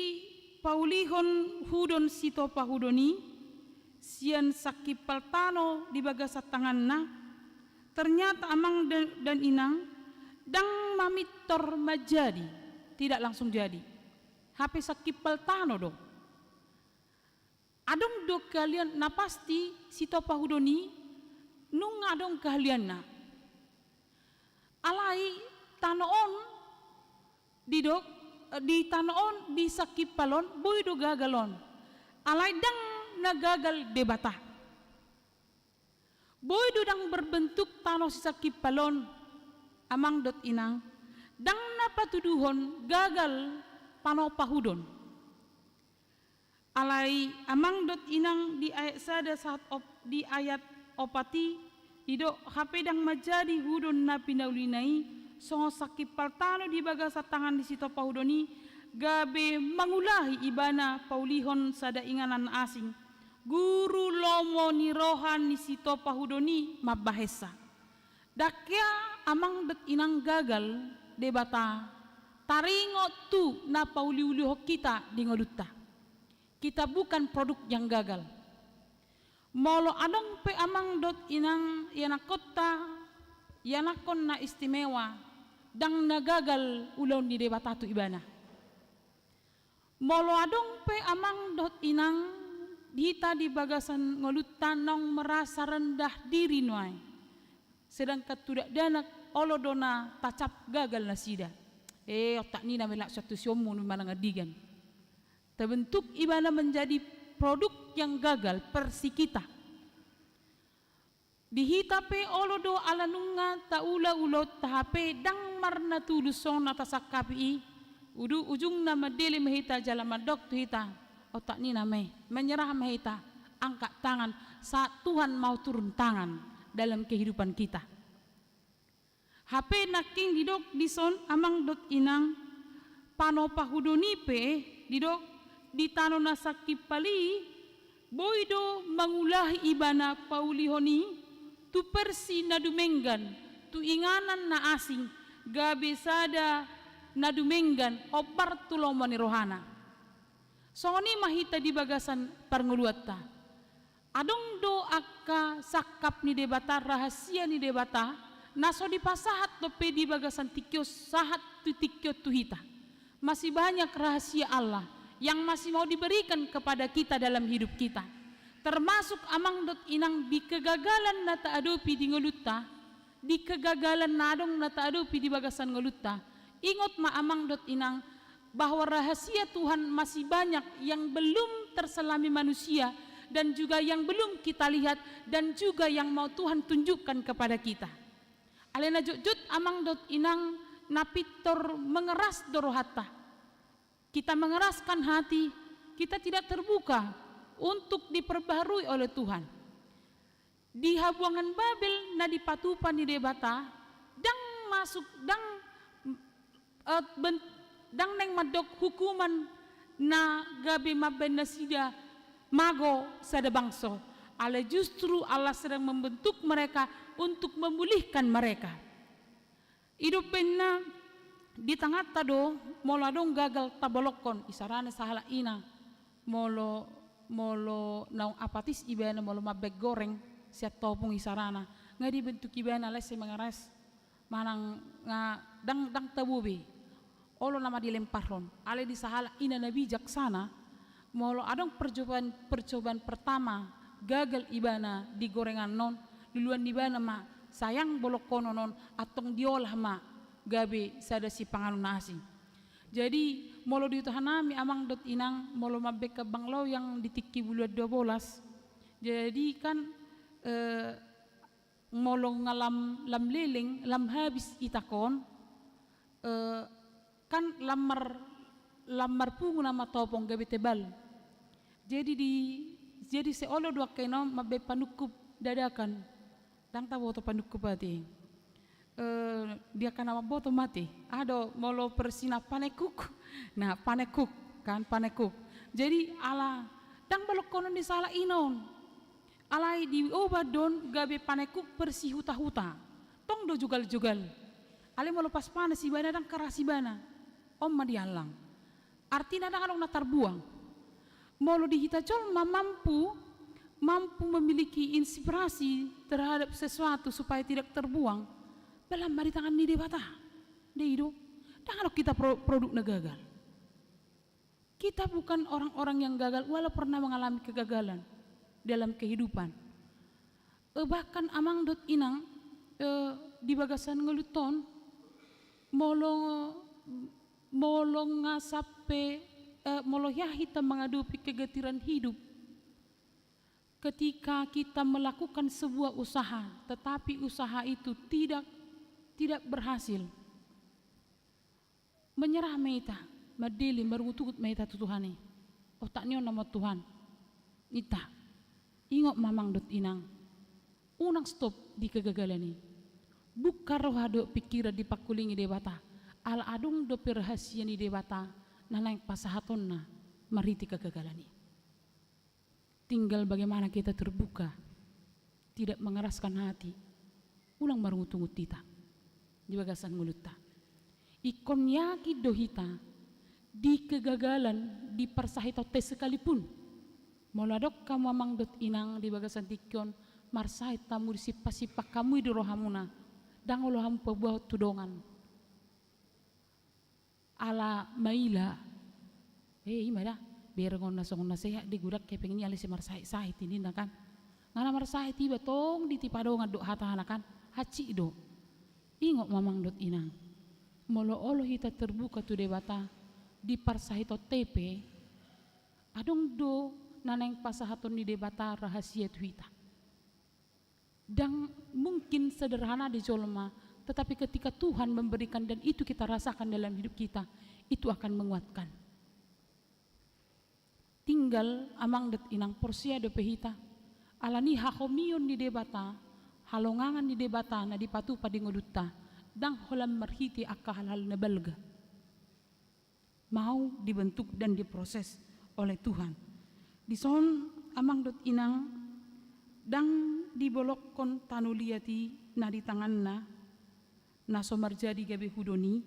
paulihon hudon sito pahudoni sian sakipal tano di bagasat tangan na ternyata amang dan inang dang mamitor majadi tidak langsung jadi. HP sakipal tano dong. Adong do kalian na pasti sito pahudoni nung adong kalian na alai tanoon di tanoon di sakipalon boydo gagalon alay dang nagagal debata boydo dang berbentuk tano si sakipalon amang dot inang dang napatuduhon gagal panopahudon alay amang dot inang di ayat sada saat di ayat opati didok HP dang majadi hudon na pinaulinai songo sakipal tano di bagasa tangan di sito pahudoni gabe mangulahi ibana paulihon sada inganan asing guru lomo ni rohan ni sito pahudoni mabahesa dakya amang det inang gagal debata taringo tu na pauliuliho kita di ngolutta kita bukan produk yang gagal. Molo adong pe amang dot inang yanakota yanakon na istimewa dang nagagal ulon di debata tu ibana. Molo adong pe amang dot inang dita di bagasan ngolutan nong merasa rendah diri noai. Sedangkan tidak danak olodona tacap gagal na sida. Otak ni na melak suatu siomu mana ngadigan. Terbentuk ibana menjadi produk yang gagal persi kita. Dihitape olodo alanunga taula ulot tahape dang marna tuluson atas akapi udu ujung nama dele mehita jalan madok tu hita otak ni name menyerah mehita angkat tangan saat Tuhan mau turun tangan dalam kehidupan kita. HP naking didok dison amang dot inang panopahudoni pe didok di tano nasakip pali boydo mangulahi ibana paulihoni tu persi nadumenggan tu inganan na asing gabe sada nadumenggan opar tulomani rohana soni mahita di bagasan parnguluatta adong do akka sakap ni debata rahasia ni debata naso di pasahat tope di bagasan tikyo sahat tu tikyo tu hita masih banyak rahasia Allah yang masih mau diberikan kepada kita dalam hidup kita. Termasuk amang dot inang di kegagalan na taadopi di ngolutta di kegagalan nadong natadupi di bagasan ngelutta. Ingat ma amang dot inang bahwa rahasia Tuhan masih banyak yang belum terselami manusia dan juga yang belum kita lihat dan juga yang mau Tuhan tunjukkan kepada kita. Alena jujut amang dot inang napitor mengeras dorohata. Kita mengeraskan hati, kita tidak terbuka untuk diperbaharui oleh Tuhan. Di habuangan Babel na dipatupan di debata dang masuk dang neng madok hukuman na gabi maben nasida mago sada bangso. Ale justru Allah sedang membentuk mereka untuk memulihkan mereka. Hidup penna di tengah tado molo dong gagal tabolokon isarana sahala ina molo naung apatis ibana molo mabek goreng siat topung isarana ngadi bentuk ibana lese mengaras manang nga dang tabubi olo nama dilemparon ale di sahala ina nabi jaksana molo adong percobaan pertama gagal ibana di gorengan non duluan ibana ma sayang bolok kono non atong diolah ma gabe sada si panganon nasi. Jadi molo di tahanami amang dot inang molo mabek ke banglau yang ditiki bulan 12. Jadi kan molo ngalam lam liling lam habis itakon kan lamar pungu nama topong gabe tebal. Jadi seolo dua keno mabe panukup dadakan. Dang tahu to panukup ati. Dia kan nama boto mati ado molo persina panekuk nah panekuk kan panekuk jadi ala dang balok konon di salah inon alai di obadon gabe panekuk persi huta-huta tong do jugal-jugal ale molo pas panas ibana dang keras ibana om dialang artinya dang adong natar buang molo di hitacol mampu memiliki inspirasi terhadap sesuatu supaya tidak terbuang dalam mari tangan ni debata de hidup dan kita produk gagal kita bukan orang-orang yang gagal walau pernah mengalami kegagalan dalam kehidupan bahkan amang dot inang di bagasan ngeluton molo ngasape molo yahita mengadupi kegetiran hidup ketika kita melakukan sebuah usaha tetapi usaha itu tidak berhasil menyerah meita madili marutut meita tutuhani otaknya nama Tuhan ita ingot mamang dot inang unang stop di kegagalan ini buka roh ado pikiran di pakulingi debata ala adung do rahasia ni debata nanaing pasahatonna mariti kegagalan ini tinggal bagaimana kita terbuka tidak mengeraskan hati ulang marungut-ungut kita di bagasan mulutta ikon yaki dohita di kegagalan di persahito tes sekalipun moladok kamu amang dot inang di bagasan tikon marsahit tamu di sipak kamu di rohamuna dang oloham pebuah tudongan ala maila imada berengon nasongon nasehat di gudak kepeng ini alisi marsahit ini kan ngana marsahit tiba tong di tipadongan dok hatahana kan haci do ingot mamang dot inang molo olo hita terbuka tu debata di parsahito tepe adong do naneng pasahaton di debata rahasia tu hita dan mungkin sederhana di jolma tetapi ketika Tuhan memberikan dan itu kita rasakan dalam hidup kita itu akan menguatkan tinggal amang dot inang porsia do pehita alani hakomion di debata halongangan di debata na dipatu padi ngolutta dang holam marhiti akka hal-hal na balga mau dibentuk dan diproses oleh Tuhan di son amang dot inang dang dibolokon tanuliati na di tanganna na somarjadi gabe hudoni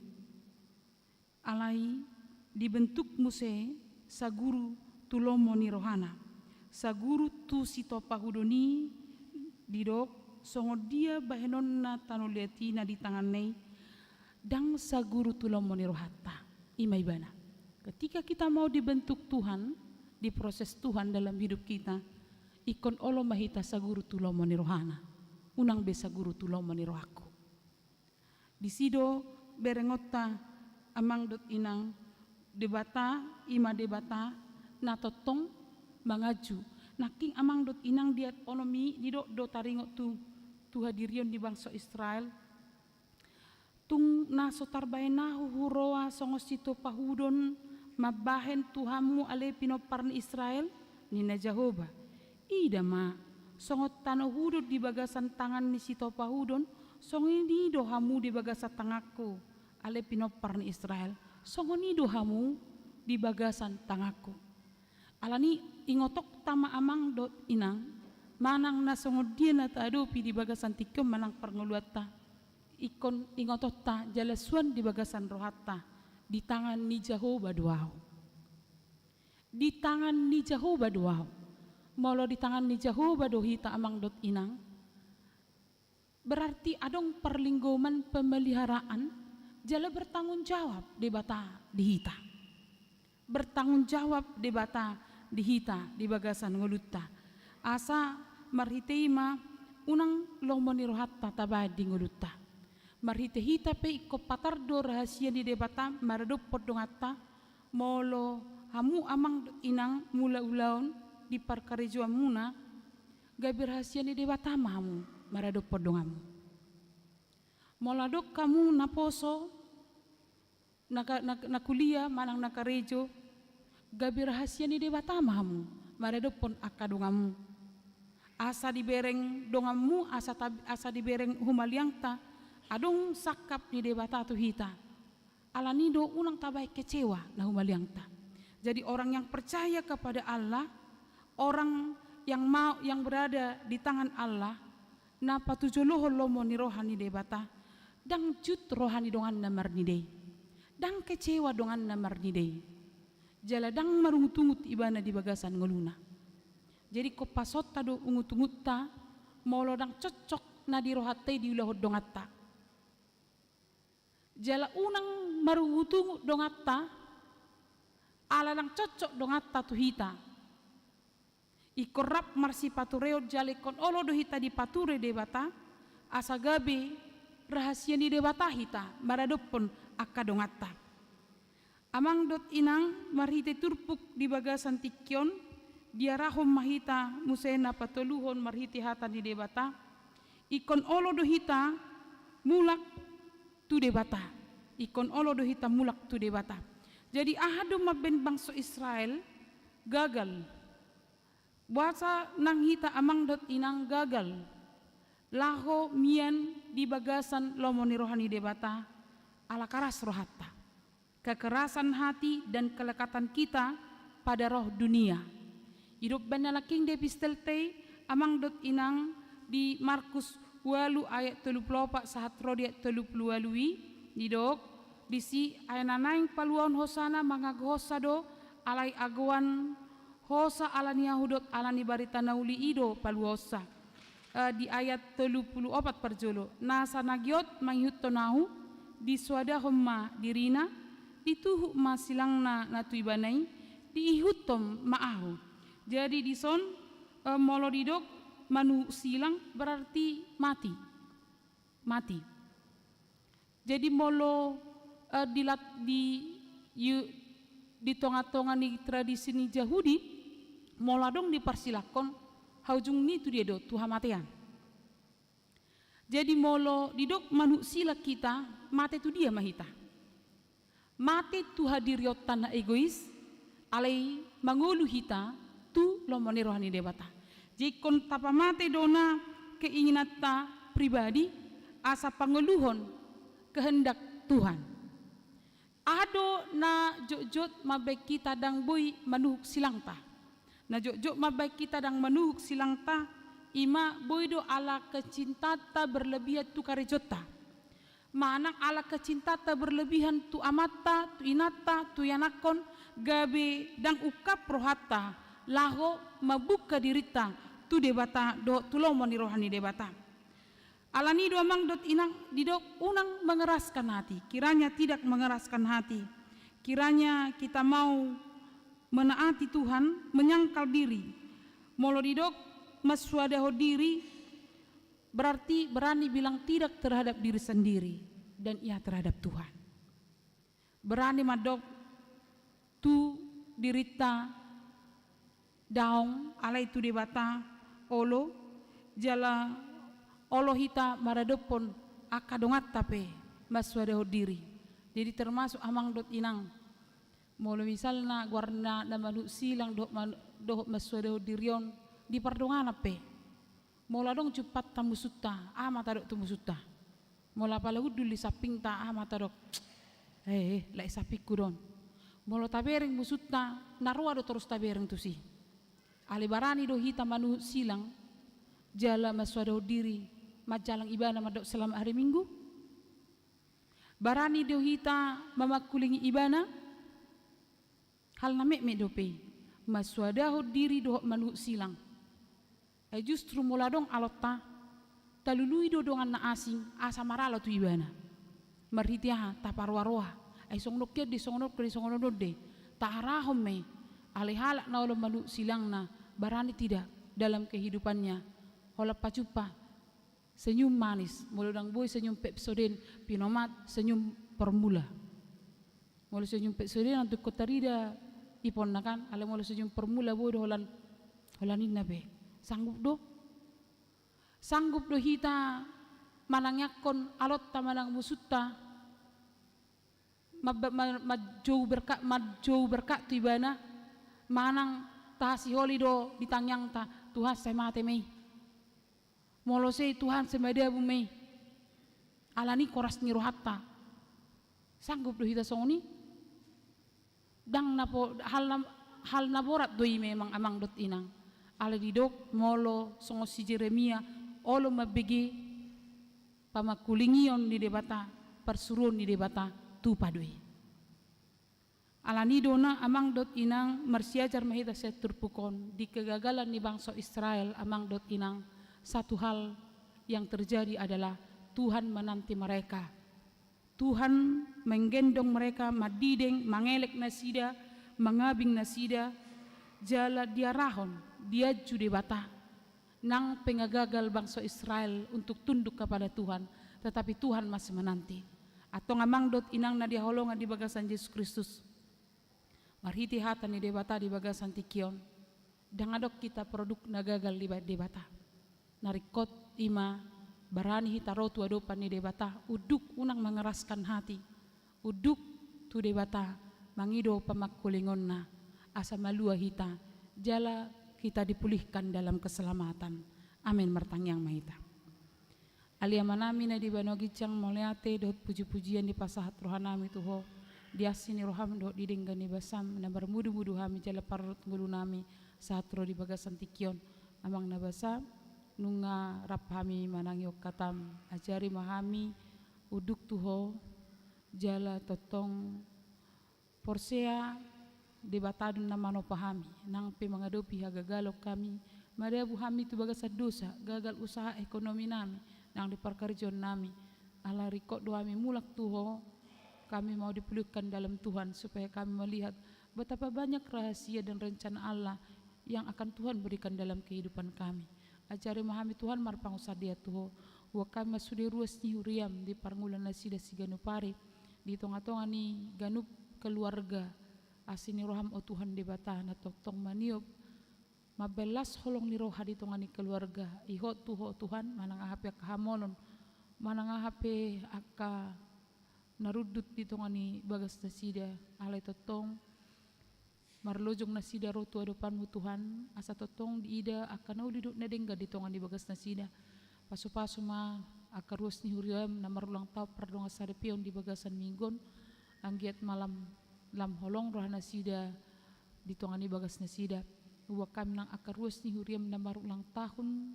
alai dibentuk muse saguru tulomo ni rohana saguru tu sitopa hudoni didok songo dia bahenon na tanuliati na di tangan nei dang saguru tulong monirohata imaibana ketika kita mau dibentuk Tuhan diproses Tuhan dalam hidup kita ikon olo mahita saguru tulong monirohana unang be saguru tulong monirohaku Di sido berengotta amang dot inang debata ima debata na totong mangaju. Naking amang dot inang diat onomi didok do taringot tu hadirion di bangsa Israel. Tung na sotarbae nahu huroa songosito pahudon mabahen Tuhamu ale pinoparni Israel ni na Jehovah. Ida ma songot tano hudot di bagasan tangan ni sito pahudon songini do hamu di bagasan tangaku ale pinoparni Israel. Songoni do hamu di bagasan tangaku. Alani ingotok tama amang dot inang manang na songod dia na taadopi di bagasan tikom manang parnguluata. Ikon ingotota jalasuan di bagasan rohatta di tangan ni Jehovah doau. Di tangan ni Jehovah doau. Molo di tangan ni Jehovah dohita amang dot inang. Berarti adong perlinggoman pemeliharaan jala bertanggung jawab di bata dihita. Bertanggung jawab di bata dihita di bagasan ngolutta. Asa marhiteima unang lomoni rohatta tabadi ngolutta. Marhite hita pe iko patardo rahasia di debata maradop podongata molo hamu amang inang mula ulaon di parkarejo amuna gabi rahasia di debata mahamu maradop podongamu moladok kamu naposo na kuliah manang nakarejo gabi rahasia di debata mahamu maradop pon akadongamu asa dibereng dongamu asa dibereng humaliangta adong sakap ni debata tu hita. Alanido unang tabay kecewa na humaliangta. Jadi orang yang percaya kepada Allah, orang yang berada di tangan Allah, na patujoloh lomo ni rohani debata, dang cut rohani dongan na marnidei. Dang kecewa dongan na marnidei. Jala dang marungutungut ibana di bagasan ngoluna. Jadi ko pasot tado ungut-ungutta, molo dang cocok na di rohatei di ulahod dongatta. Jala unang marungutungu dongatta alalang cocok dongatta tu hita ikorap marsi patureo jale kon olo do hita di pature debata asa gabe rahasia di debata hita maradopon akka dongatta amang dot inang marhite turpuk di bagasan tikyon diarahom mahita musena patoluhon marhite hata di debata ikon olo do hita mulak tu debata ikon olo do hita mulak tu debata. Jadi ahado maben bangsa Israel gagal Wasa nang hita amang dot inang gagal laho mian di bagasan lomoni rohani debata ala karas rohatta kekerasan hati dan kelekatan kita pada roh dunia hidup benalaking depistelte amang dot inang di Markus walu ayat 34 sahat rodiat 30 walui didok disi ayananaing paluan hosana mangaghosa alai aguan hosa alani yahudot alani barita nauli ido paluosa di ayat 34 perjolo nasa nagiot manghut tonahu di swada homma dirina dituhu masilangna natuibanai diihutom maahu jadi dison molo didok manu silang berarti mati jadi molo di tonga-tonga ni tradisi ni Yahudi moladong dipersilakon haujung ni tu dia do Tuhan matean. Jadi molo didok manusia kita mate tu dia mahita. Mate tu hadiriot tanah egois alai mangulu hita tu lomoni rohani debata. Jikon tapa mate dona keinginan ta pribadi asa pangeluhon kehendak Tuhan. Ado na jojot mabek kita dang boy manuhuk silang ta. Na jojot mabek kita dang manuhuk silang ta ima boy do ala kecintata berlebihan tu karejota. Manang ala kecintata berlebihan tu amata tu inata tu yanakon gabe dang ukap rohata laho mabuka dirita tu debata do tulomoni rohani debata. Alani do amang dot inang didok unang mengeraskan hati. Kiranya tidak mengeraskan hati. Kiranya kita mau menaati Tuhan, menyangkal diri. Molo didok maswadaho diri berarti berani bilang tidak terhadap diri sendiri. dan ia terhadap Tuhan. Berani madok tu dirita daong alai tu debata olo jala olo hita maradopon akadongat tape maswadaho diri. Jadi termasuk amang dot inang molo misalna guarna na manu silang doh maswadaho dirion di pardongana pe mola dong cepat tamu sutta mata dok tamu sutta mola pala udul di saping ta mata dok lai sapiku don molo tabereng musutta narua do terus tabereng tu si ali barani do hita manu silang jala maswadaho diri majalang ibana madok selama hari Minggu barani do hita mamakulingi ibana hal na me dope maswadaho diri doh manu silang justru mula dong alotta talului do dongan na asing asa maralo tu ibana marhitiah taparwaroha songnok ke di songnok de taharahom me alihala na olo manu silang na barani tidak dalam kehidupannya hola pacupa senyum manis muludang boy senyum pepsoden pinomat senyum permula mulu senyum pepsoden untuk kotarida ipon nakan ale mulu senyum permula boy do holanin nabe sanggup do hita manangyakon alot ta manang musutta majou berkat tu ibana manang tahasi holi do ditangyang ta Tuhan saya mate mei molo sei Tuhan semada bumi alani koras ni rohatta sanggup do hita songoni dang napo hal naborat doi memang amang dot inang ala didok molo songo si Jeremia olo mabege pamakulingion di debata persuruan di debata tu padoi alani dona amang dot inang marsiajar mahita seturpukon di kegagalan di bangsa Israel amang dot inang satu hal yang terjadi adalah Tuhan menanti mereka. Tuhan menggendong mereka madideng, mangelek nasida, mangabing nasida, jala dia rahon, dia jude bata. Nang pengagagal bangsa Israel untuk tunduk kepada Tuhan, tetapi Tuhan masih menanti. Atau ngamang dot inang na dia holongan di bagasan Yesus Kristus. Marhiti hatan ni debata di bagasan tikion. Dangadok kita produk nagagal di debata. Narikot ima barani hitarotu adopan ni debata uduk unang mengeraskan hati uduk tu debata mangido pamakulingon na asa malua hita jala kita dipulihkan dalam keselamatan amin martangyang mahita alia manami na di banogi cang moleate dot puji-pujian di pasahat rohanami tuho diasini roham dot didenggani basam na bermudu-mudu hami jala parut ngulunami saat ro di bagasan tikion amang na basam nunga raphami manangyok katam ajari mahami uduk tuho jala totong porsea debatadun na mano pahami nang pimangadopi hagagalok kami madabu hami tu bagasad dosa gagal usaha ekonomi nami nang diparkarjon nami ala rikot doami mulak tuho kami mau dipulihkan dalam Tuhan supaya kami melihat betapa banyak rahasia dan rencana Allah yang akan Tuhan berikan dalam kehidupan kami. Ajari mahami Tuhan marpang usadia tuho wa kami masudi ruas ni huriam di parngulan nasida si ganupari di tonga-tonga ni ganup keluarga asini roham o Tuhan di bata na tong maniop mabelas holong ni roha di tonga ni keluarga ihot tuho Tuhan manang ahape kahamolon manang ahape aka narudut di tonga ni bagas nasida alay totong marlojong nasida rotu adopanmu Tuhan asa totong diida akan udiduk na dengga di tongan di bagas nasida paso-paso ma akaruas ni huriam na marulang tau pardonga sarepion di bagasan minggon anggiat malam lam holong roh nasida di tongan di bagas nasida uwa kami nang akaruas ni huriam na marulang tahun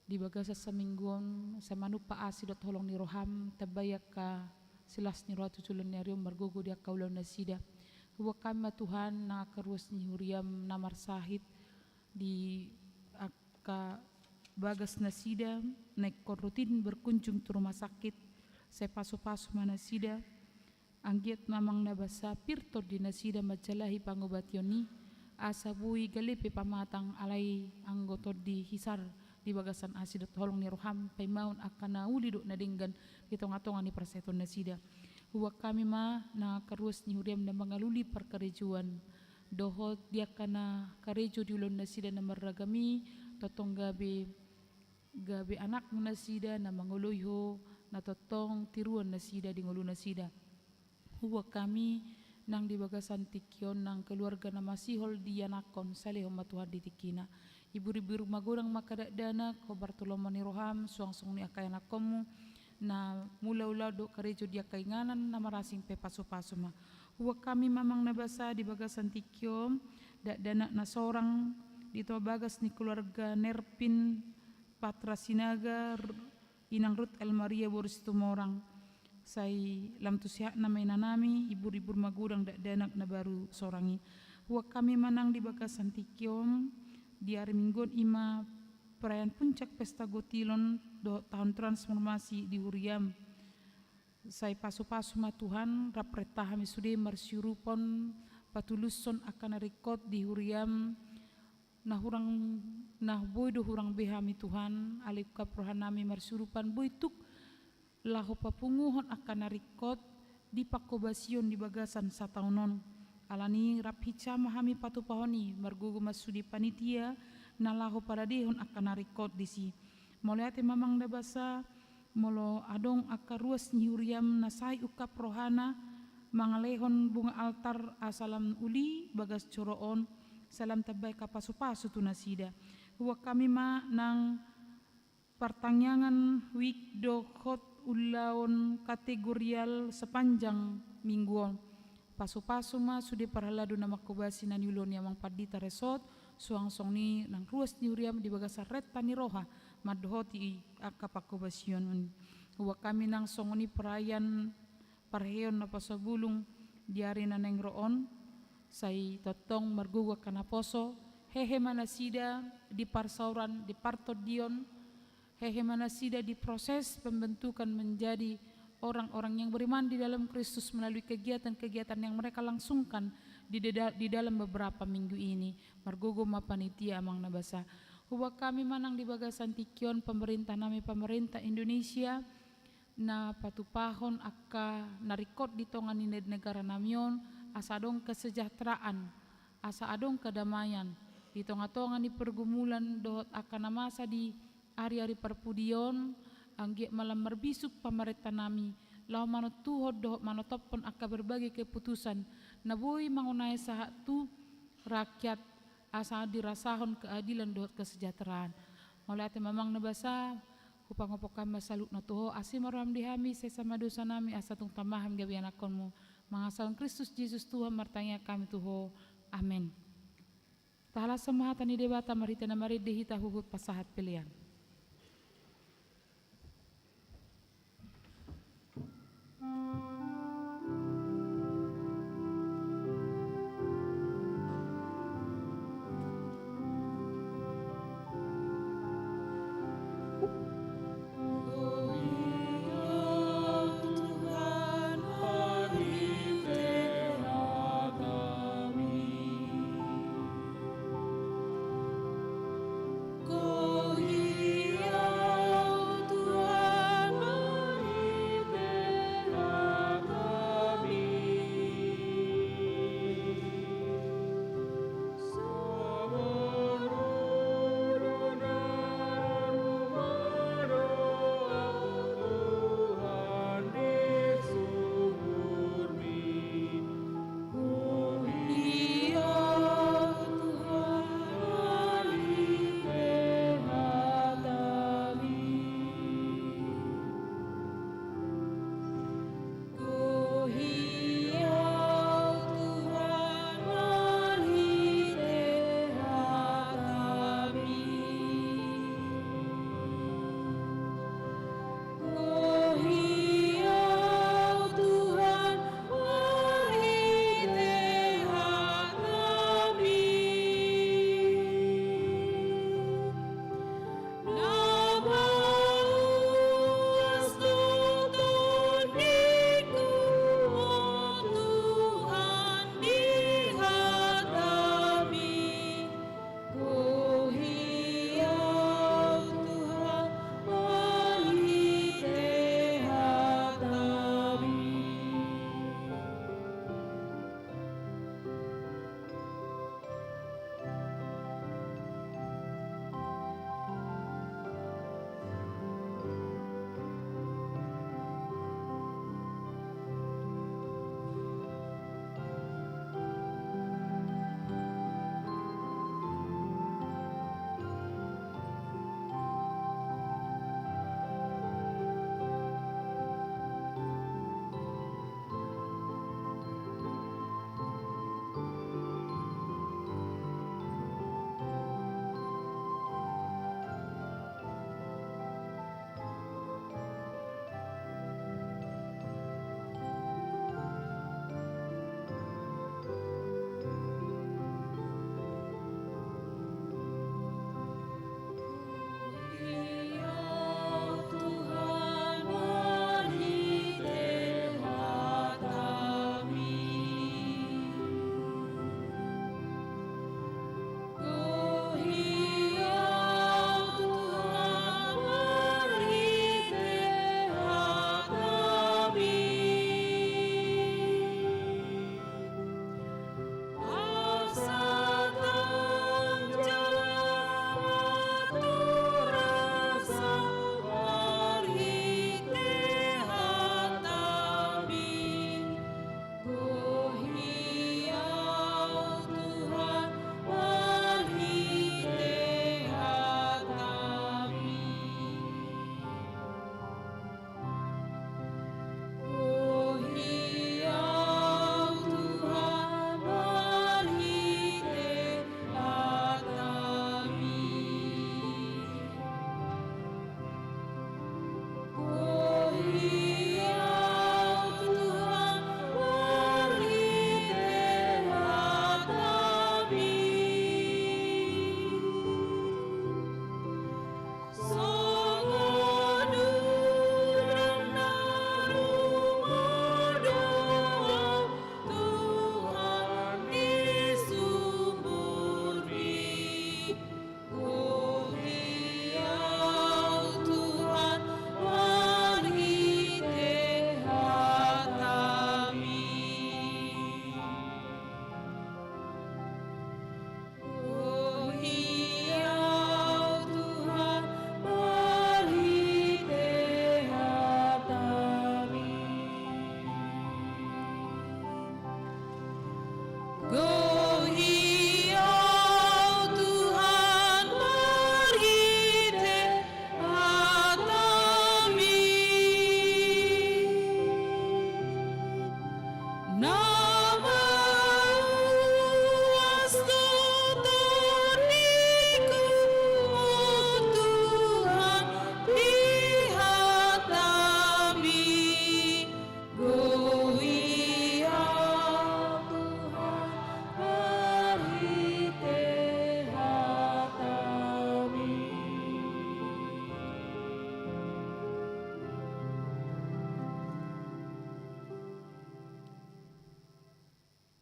di bagasa sa minggon sa manupa asidot holong ni roham tabayak ka silas ni roh tutulan ni arium margogo di akaulan nasida huwa kami Tuhan na karuas ni huriam namar sahid di aka bagas nasida naik rutin berkunjung ke rumah sakit saya paso-paso manasida anggiat mamang nabasa pirto di nasida majalahi pangobationi asabui galipi pamatang alai anggoto di hisar di bagasan asidot holong ni roham paimaun akan na uli do na dinggan di tonga-tonga ni perseton na sida. Huwag kami na karuas ni huriam na mangaluli perkarejuan. Dohot dia kana karejo di ulon na sida na maragami totong gabi anak na sida na manguluyho na totong tiruan na sida di ngulu na sida. Huwag kami nang di bagasan tikyon ng keluarga na masihol di anakon salihom matuhad di tikina. Ibu-ibu magurang makadadana ko Bartolomeo ni Roham suang-suang ni akay anakomu na mula-ula do karejo dia kainganan na marasing pepaso-paso ma. Huwag kami mamang nabasa di bagasan tikyom dana na seorang dito bagas ni keluarga Nerpin Patra Sinaga Inang Ruth El Maria Boris Tumorang say lam tusiha na may nanami ibu-ibu magurang danak na baru sorangi. Huwag kami manang di bagasan tikyom di hari Minggon ima perayaan puncak pesta gotilon do tahun transformasi di Huriam. Saya pasu-pasu ma Tuhan rapreta kami sudah marsyurupon patuluson akan rekod di Huriam nah boy do hurang behami Tuhan alip kaprohan nami marsyurupan boy tuk laho papunguhon akan rekod di pakobasion di bagasan sataunon. Alani raphica mahami patupahoni margugu masudi panitia nalaho paradehon akan rekod disi. Moliate mamang nabasa molo adong akaruas ni Huriam nasai ukap rohana mangalehon bunga altar asalam uli bagas coroon salam tabay kapasu-pasu tu nasida. Huwag kami nang pertanyaan week dohot ulaon kategorial sepanjang mingguan. Pasu-pasu ma sudah parhalado na makubasi na nilon yang padita resort suang-suang ni nang ruas ni Huriam di bagasa reta ni roha madhoti akapakubasion. Huwag kami nang songoni perayaan parheon na pasabulong diari na neng roon say totong marguga kanaposo hehe manasida di parsauran di partodion hehe manasida di proses pembentukan menjadi orang-orang yang beriman di dalam Kristus melalui kegiatan-kegiatan yang mereka langsungkan di dalam beberapa minggu ini. Margogo mapanitia amang nabasa. Huwag kami manang di bagasan tikyon pemerintah Indonesia na patupahon akka narikot di tongan ni negara namion asa adong kesejahteraan, asa adong kedamaian di tonga-tonga ni pergumulan dohot akan namasa di hari-hari perpudion anggi malam merbisuk pamerintah nami lau manotuhod dohot manotopon akka berbagai keputusan nabui mangunai sahat tu rakyat asa dirasahon keadilan dohot kesejahteraan. Molate mamang nabasa upang-upang masalut na tuho asimaram dihami sesama dosa nami asa tung tamaham gabi anakonmu mangasalon Kristus Yesus Tuhan martanya kami tuho. Amin. Tahala semahatan ni debata marita na marid dehita huhut pasahat pilihan. Go ye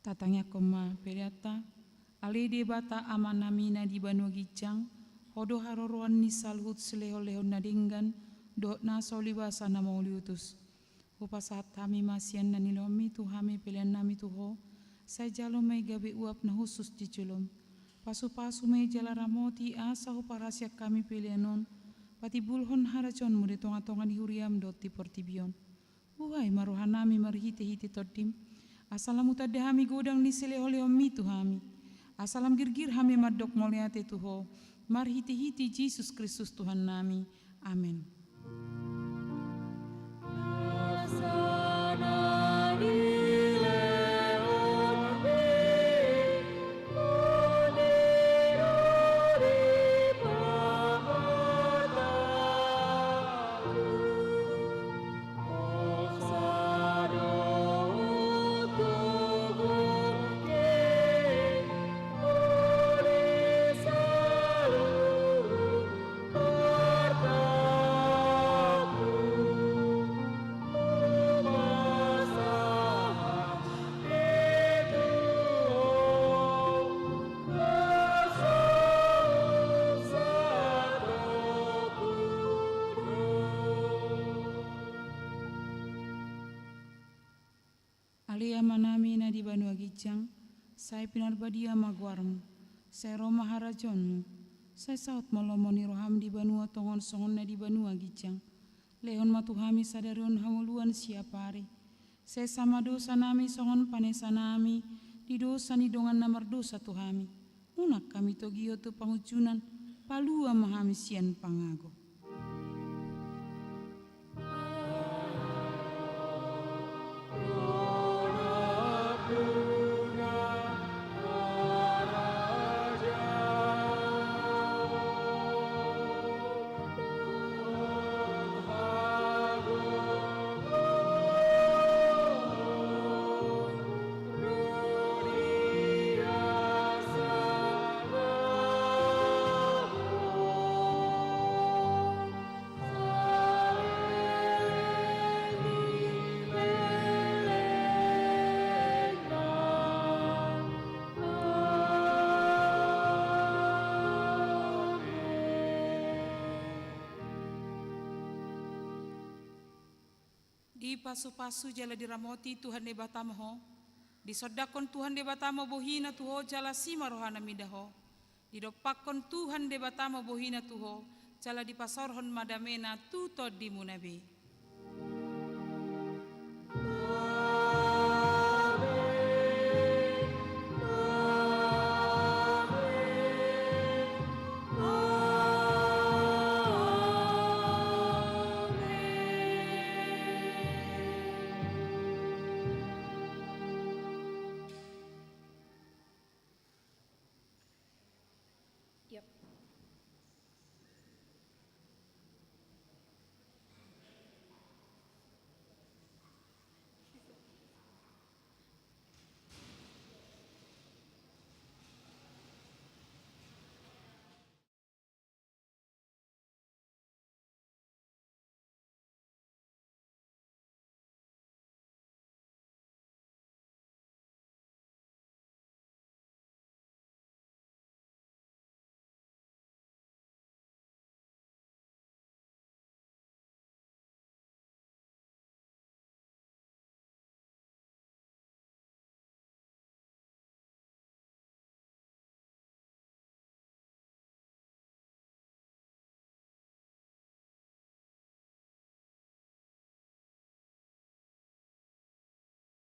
Tatangnya koma periata, ale de bata amanamina di Banua Gijang, hodo haroroan ni salhut seleho-leho nadinggan, dot na solibasa na mauliutus. Upasat kami masian na nilomi tuhami pilihan nami tuho, saya jalo may gabi uap na husus di julom. Pasu-pasu may jala ramoti asa huparasya kami pilihanon, pati bulhon harajon mo de tonga-tonga ni huriam dot ti portibion. Uhay maruhan nami marhiti-hiti todim, asalam utade hami godang ni seleho-leho mi tuhami. Asalam girgir hami madok moliate tuho, marhiti-hiti Yesus Kristus Tuhan nami. Amin. Alia manami na di Banua Gijang, saya pinarbadia magwarmu, saya Roma harajonmu, saya saut molomoni roham di Banua tongon songon na di Banua Gijang, lehon matuhami sadarion hanguluan siapari, saya sama dosa nami songon panesa nami, di dosa ni dongan namar dosa tuhami, unak kami togio tu pangujunan, palua mahami sian pangago. Di pasu-pasu jala diramoti Tuhan de batamaho, di sodakon Tuhan de batama bohina tuho jala sima rohana midaho, di dopakon Tuhan de batama bohina tuho jala di pasorhon madamena tuto di munabe. Yep.